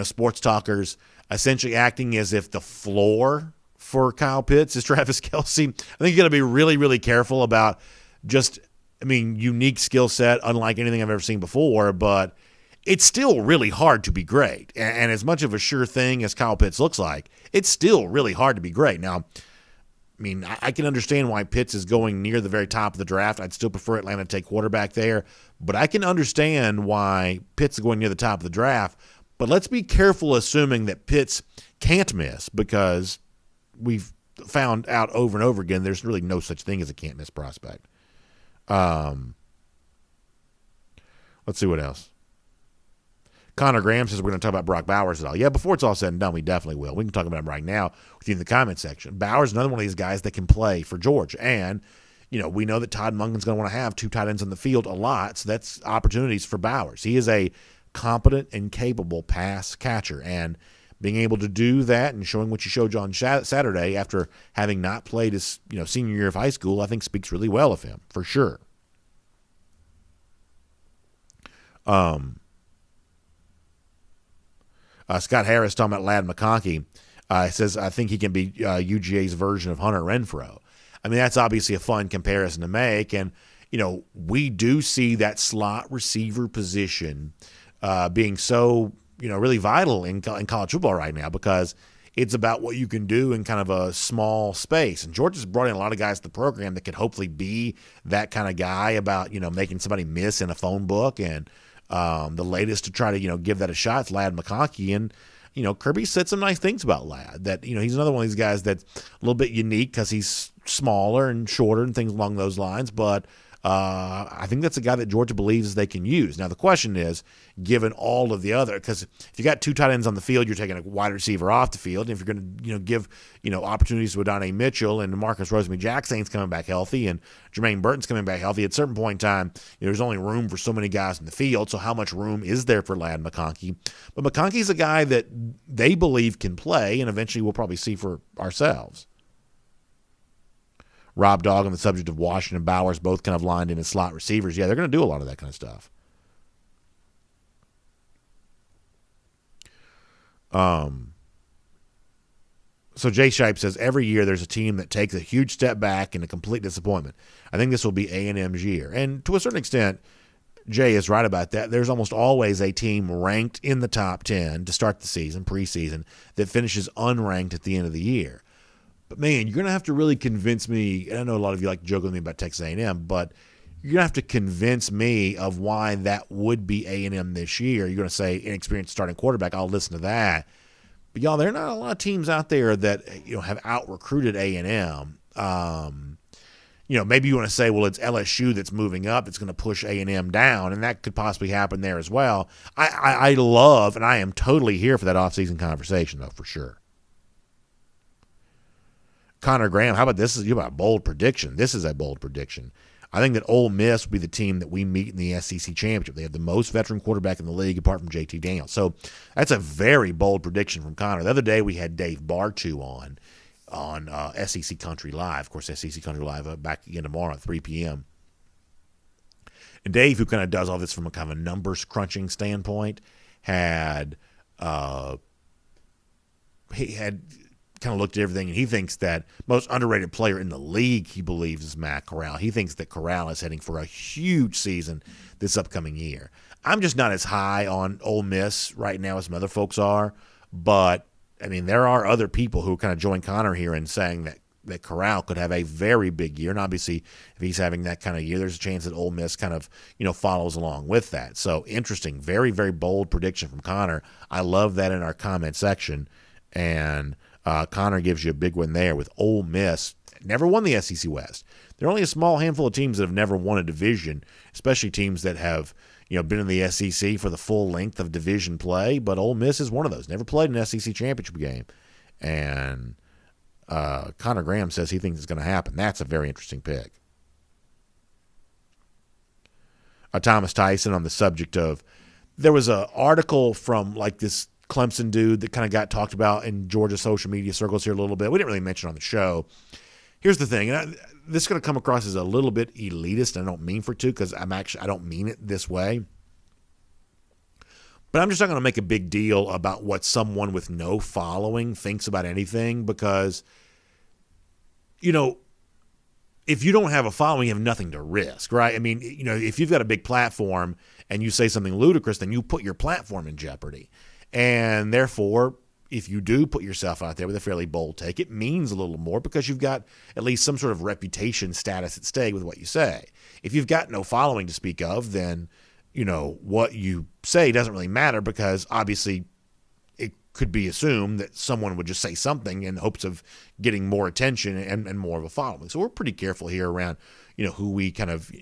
sports talkers essentially acting as if the floor for Kyle Pitts is Travis Kelce. I think you got to be really, really careful about unique skill set, unlike anything I've ever seen before, but it's still really hard to be great. And as much of a sure thing as Kyle Pitts looks like, it's still really hard to be great. Now, I can understand why Pitts is going near the very top of the draft. I'd still prefer Atlanta to take quarterback there, but I can understand why Pitts is going near the top of the draft. But let's be careful assuming that Pitts can't miss, because we've found out over and over again there's really no such thing as a can't miss prospect. Let's see what else. Connor Graham says we're going to talk about Brock Bowers at all. Yeah, before it's all said and done, we definitely will. We can talk about him right now with you in the comment section. Bowers is another one of these guys that can play for Georgia. And, we know that Todd Monken's going to want to have 2 tight ends on the field a lot, so that's opportunities for Bowers. He is a competent and capable pass catcher. And being able to do that and showing what you showed on Saturday after having not played his senior year of high school, I think speaks really well of him, for sure. Scott Harris talking about Ladd McConkey says, I think he can be UGA's version of Hunter Renfrow. I mean, that's obviously a fun comparison to make. And, we do see that slot receiver position being so, really vital in college football right now, because it's about what you can do in kind of a small space. And Georgia's brought in a lot of guys to the program that could hopefully be that kind of guy about, making somebody miss in a phone book. And the latest to try to, give that a shot is Ladd McConkey. And, Kirby said some nice things about Ladd, that, he's another one of these guys that's a little bit unique because he's smaller and shorter and things along those lines. But I think that's a guy that Georgia believes they can use. Now, the question is, given all of the other, because if you got two tight ends on the field, you're taking a wide receiver off the field. And if you're going to give opportunities to Donnie Mitchell and Marcus Rosemary-Jackson's coming back healthy and Jermaine Burton's coming back healthy, at a certain point in time, there's only room for so many guys in the field. So how much room is there for Ladd McConkey? But McConkey's a guy that they believe can play, and eventually we'll probably see for ourselves. Rob Dog on the subject of Washington and Bowers, both kind of lined in as slot receivers. Yeah, they're going to do a lot of that kind of stuff. So Jay Shipe says, every year there's a team that takes a huge step back and a complete disappointment. I think this will be A&M's year. And to a certain extent, Jay is right about that. There's almost always a team ranked in the top 10 to start the season, preseason, that finishes unranked at the end of the year. But, man, you're going to have to really convince me, and I know a lot of you like to joke with me about Texas A&M, but you're going to have to convince me of why that would be A&M this year. You're going to say inexperienced starting quarterback. I'll listen to that. But, y'all, there are not a lot of teams out there that have out-recruited A&M. Maybe you want to say, well, it's LSU that's moving up. It's going to push A&M down, and that could possibly happen there as well. I love, and I am totally here for that offseason conversation, though, for sure. Connor Graham, how about this? You about a bold prediction. This is a bold prediction. I think that Ole Miss will be the team that we meet in the SEC championship. They have the most veteran quarterback in the league apart from JT Daniels. So that's a very bold prediction from Connor. The other day we had Dave Bartu on SEC Country Live. Of course, SEC Country Live back again tomorrow at 3 p.m. And Dave, who kind of does all this from a kind of a numbers crunching standpoint, had kind of looked at everything, and he thinks that most underrated player in the league, he believes, is Matt Corral. He thinks that Corral is heading for a huge season this upcoming year. I'm just not as high on Ole Miss right now as some other folks are, but, I mean, there are other people who kind of join Connor here in saying that Corral could have a very big year, and obviously if he's having that kind of year, there's a chance that Ole Miss kind of, follows along with that. So interesting, very, very bold prediction from Connor. I love that in our comment section, and Connor gives you a big one there with Ole Miss. Never won the SEC West. There are only a small handful of teams that have never won a division, especially teams that have been in the SEC for the full length of division play. But Ole Miss is one of those. Never played an SEC championship game. And Connor Graham says he thinks it's going to happen. That's a very interesting pick. Thomas Tyson on the subject of, there was an article from like this Clemson dude that kind of got talked about in Georgia social media circles here a little bit. We didn't really mention it on the show. Here's the thing, and this is going to come across as a little bit elitist, and I don't mean for it to, because I don't mean it this way. But I'm just not going to make a big deal about what someone with no following thinks about anything, because, if you don't have a following, you have nothing to risk, right? I mean, if you've got a big platform and you say something ludicrous, then you put your platform in jeopardy. And therefore, if you do put yourself out there with a fairly bold take, it means a little more because you've got at least some sort of reputation status at stake with what you say. If you've got no following to speak of, then, what you say doesn't really matter, because obviously it could be assumed that someone would just say something in hopes of getting more attention and more of a following. So we're pretty careful here around, who we kind of,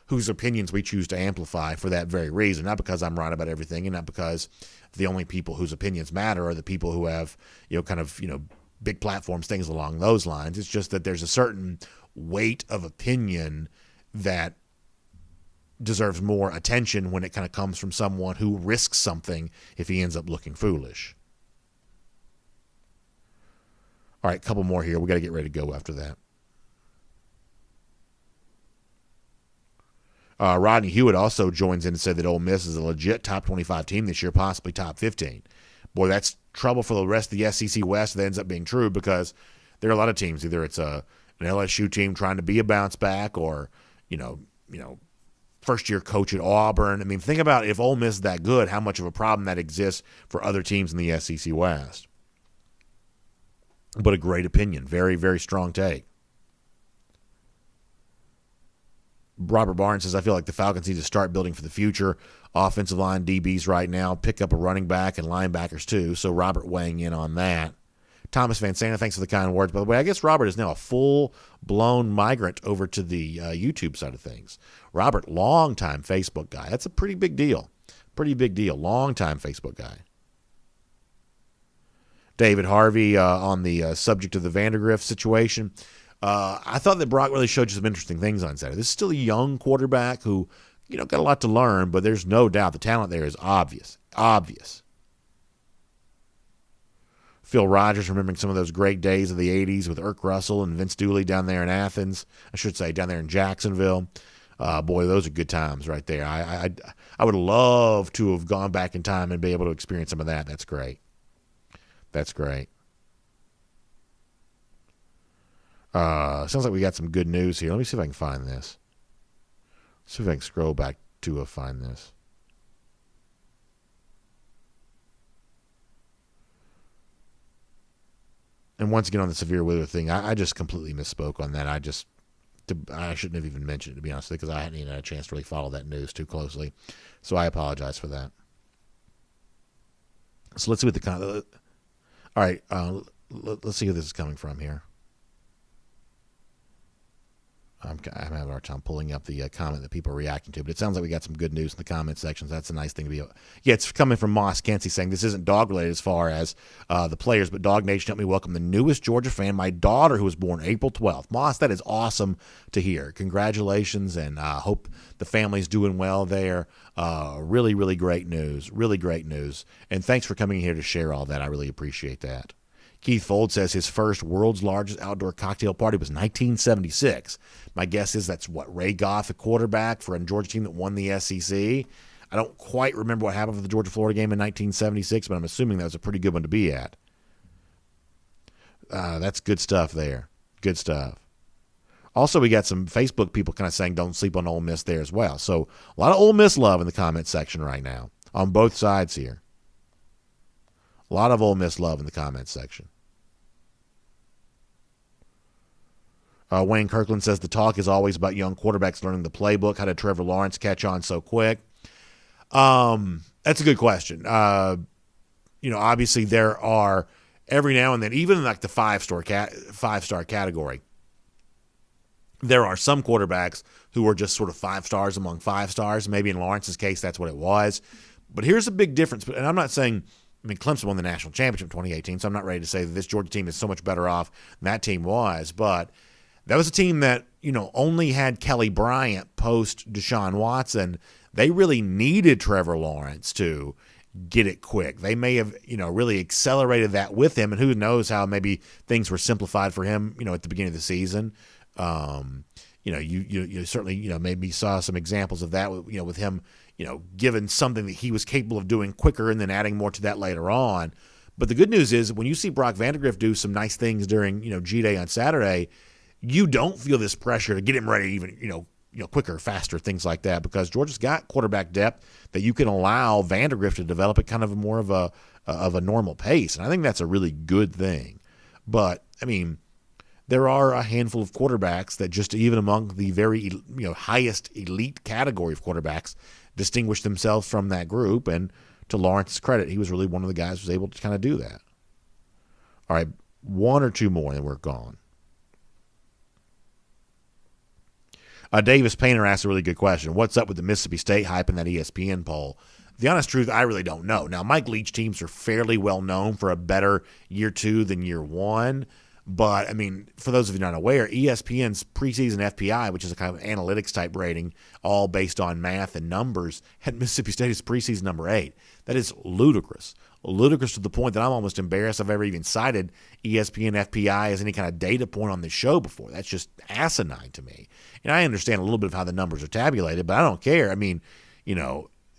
whose opinions we choose to amplify for that very reason, not because I'm right about everything and not because the only people whose opinions matter are the people who have, big platforms, things along those lines. It's just that there's a certain weight of opinion that deserves more attention when it kind of comes from someone who risks something if he ends up looking foolish. All right, a couple more here. We got to get ready to go after that. Rodney Hewitt also joins in and said that Ole Miss is a legit top 25 team this year, possibly top 15. Boy, that's trouble for the rest of the SEC West. That ends up being true because there are a lot of teams. Either it's an LSU team trying to be a bounce back, or first-year coach at Auburn. I mean, think about if Ole Miss is that good, how much of a problem that exists for other teams in the SEC West. But a great opinion. Very, very strong take. Robert Barnes says, I feel like the Falcons need to start building for the future. Offensive line, DBs right now. Pick up a running back and linebackers too. So Robert weighing in on that. Thomas Van Santa, thanks for the kind words. By the way, I guess Robert is now a full-blown migrant over to the YouTube side of things. Robert, longtime Facebook guy. That's a pretty big deal. Pretty big deal. Longtime Facebook guy. David Harvey on the subject of the Vandegrift situation. I thought that Brock really showed you some interesting things on Saturday. This is still a young quarterback who, got a lot to learn, but there's no doubt the talent there is obvious. Obvious. Phil Rogers remembering some of those great days of the 80s with Irk Russell and Vince Dooley down there in Athens. I should say down there in Jacksonville. Boy, those are good times right there. I would love to have gone back in time and be able to experience some of that. That's great. That's great. Sounds like we got some good news here. Let me see if I can find this. See if I can scroll back to find this. And once again on the severe weather thing, I just completely misspoke on that. I shouldn't have even mentioned it, to be honest with you, because I hadn't even had a chance to really follow that news too closely. So I apologize for that. So let's see what the all right, let's see who this is coming from here. I'm having a hard time pulling up the comment that people are reacting to, but it sounds like we got some good news in the comment sections. That's a nice thing to be. Yeah, it's coming from Moss Kensey saying this isn't dog related as far as the players, but DawgNation helped me welcome the newest Georgia fan, my daughter, who was born April 12th. Moss, that is awesome to hear. Congratulations, and hope the family's doing well there. Really, really great news. Really great news. And thanks for coming here to share all that. I really appreciate that. Keith Fold says his first world's largest outdoor cocktail party was 1976. My guess is that's Ray Goff, the quarterback for a Georgia team that won the SEC. I don't quite remember what happened for the Georgia-Florida game in 1976, but I'm assuming that was a pretty good one to be at. That's good stuff there. Good stuff. Also, we got some Facebook people kind of saying don't sleep on Ole Miss there as well. So a lot of Ole Miss love in the comment section right now on both sides here. A lot of Ole Miss love in the comments section. Wayne Kirkland says the talk is always about young quarterbacks learning the playbook. How did Trevor Lawrence catch on so quick? That's a good question. Obviously there are every now and then, even in like the five-star category, there are some quarterbacks who are just sort of 5 stars among 5 stars. Maybe in Lawrence's case, that's what it was. But here's a big difference. And I'm not saying, Clemson won the national championship in 2018, so I'm not ready to say that this Georgia team is so much better off than that team was. But that was a team that, only had Kelly Bryant post Deshaun Watson. They really needed Trevor Lawrence to get it quick. They may have, really accelerated that with him, and who knows how maybe things were simplified for him, at the beginning of the season. You certainly, maybe saw some examples of that, with him, given something that he was capable of doing quicker and then adding more to that later on. But the good news is when you see Brock Vandegrift do some nice things during, G-Day on Saturday, you don't feel this pressure to get him ready even, quicker, faster, things like that, because Georgia's got quarterback depth that you can allow Vandegrift to develop at kind of more of a normal pace. And I think that's a really good thing. But, there are a handful of quarterbacks that just even among the very, highest elite category of quarterbacks distinguish themselves from that group. And to Lawrence's credit, he was really one of the guys who was able to kind of do that. All right, one or two more and we're gone. Davis Painter asked a really good question. What's up with the Mississippi State hype in that ESPN poll? The honest truth, I really don't know. Now, Mike Leach teams are fairly well known for a better year 2 than year 1. But, for those of you not aware, ESPN's preseason FPI, which is a kind of analytics type rating, all based on math and numbers, had Mississippi State as preseason number 8. That is ludicrous. Ludicrous to the point that I'm almost embarrassed I've ever even cited ESPN FPI as any kind of data point on this show before. That's just asinine to me. And I understand a little bit of how the numbers are tabulated, but I don't care.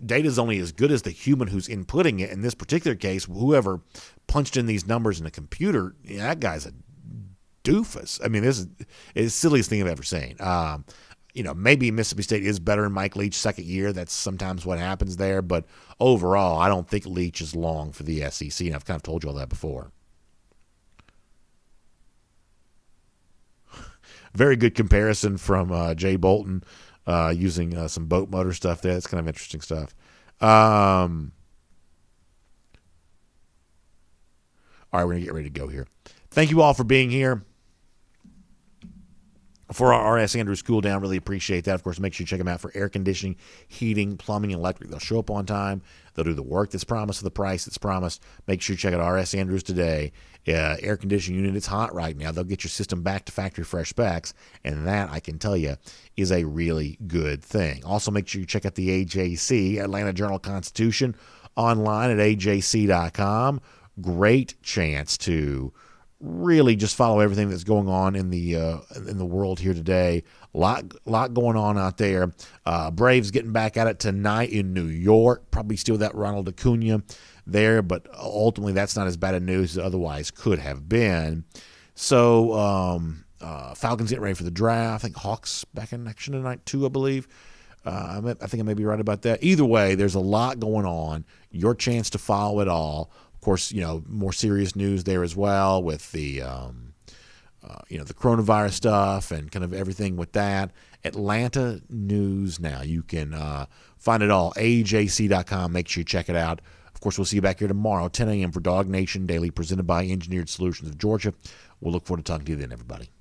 Data is only as good as the human who's inputting it. In this particular case, whoever punched in these numbers in a computer, that guy's a doofus. This is the silliest thing I've ever seen. Maybe Mississippi State is better in Mike Leach's second year. That's sometimes what happens there. But overall, I don't think Leach is long for the SEC, and I've kind of told you all that before. Very good comparison from Jay Bolton using some boat motor stuff there. That's kind of interesting stuff. All All right, we're going to get ready to go here. Thank you all for being here. For our RS Andrews cool down, really appreciate that. Of course, make sure you check them out for air conditioning, heating, plumbing, and electric. They'll show up on time. They'll do the work that's promised for the price that's promised. Make sure you check out RS Andrews today. Air conditioning unit, it's hot right now. They'll get your system back to factory fresh specs, and that, I can tell you, is a really good thing. Also, make sure you check out the AJC, Atlanta Journal-Constitution, online at ajc.com. Great chance to really just follow everything that's going on in the world here today. A lot going on out there. Braves getting back at it tonight in New York. Probably still that Ronald Acuna there, but ultimately that's not as bad a news as otherwise could have been. So Falcons getting ready for the draft. I think Hawks back in action tonight too, I believe. I think I may be right about that. Either way, there's a lot going on. Your chance to follow it all. Of course, more serious news there as well with the, the coronavirus stuff and kind of everything with that. Atlanta News Now. You can find it all. AJC.com. Make sure you check it out. Of course, we'll see you back here tomorrow, 10 a.m. for DawgNation Daily, presented by Engineered Solutions of Georgia. We'll look forward to talking to you then, everybody.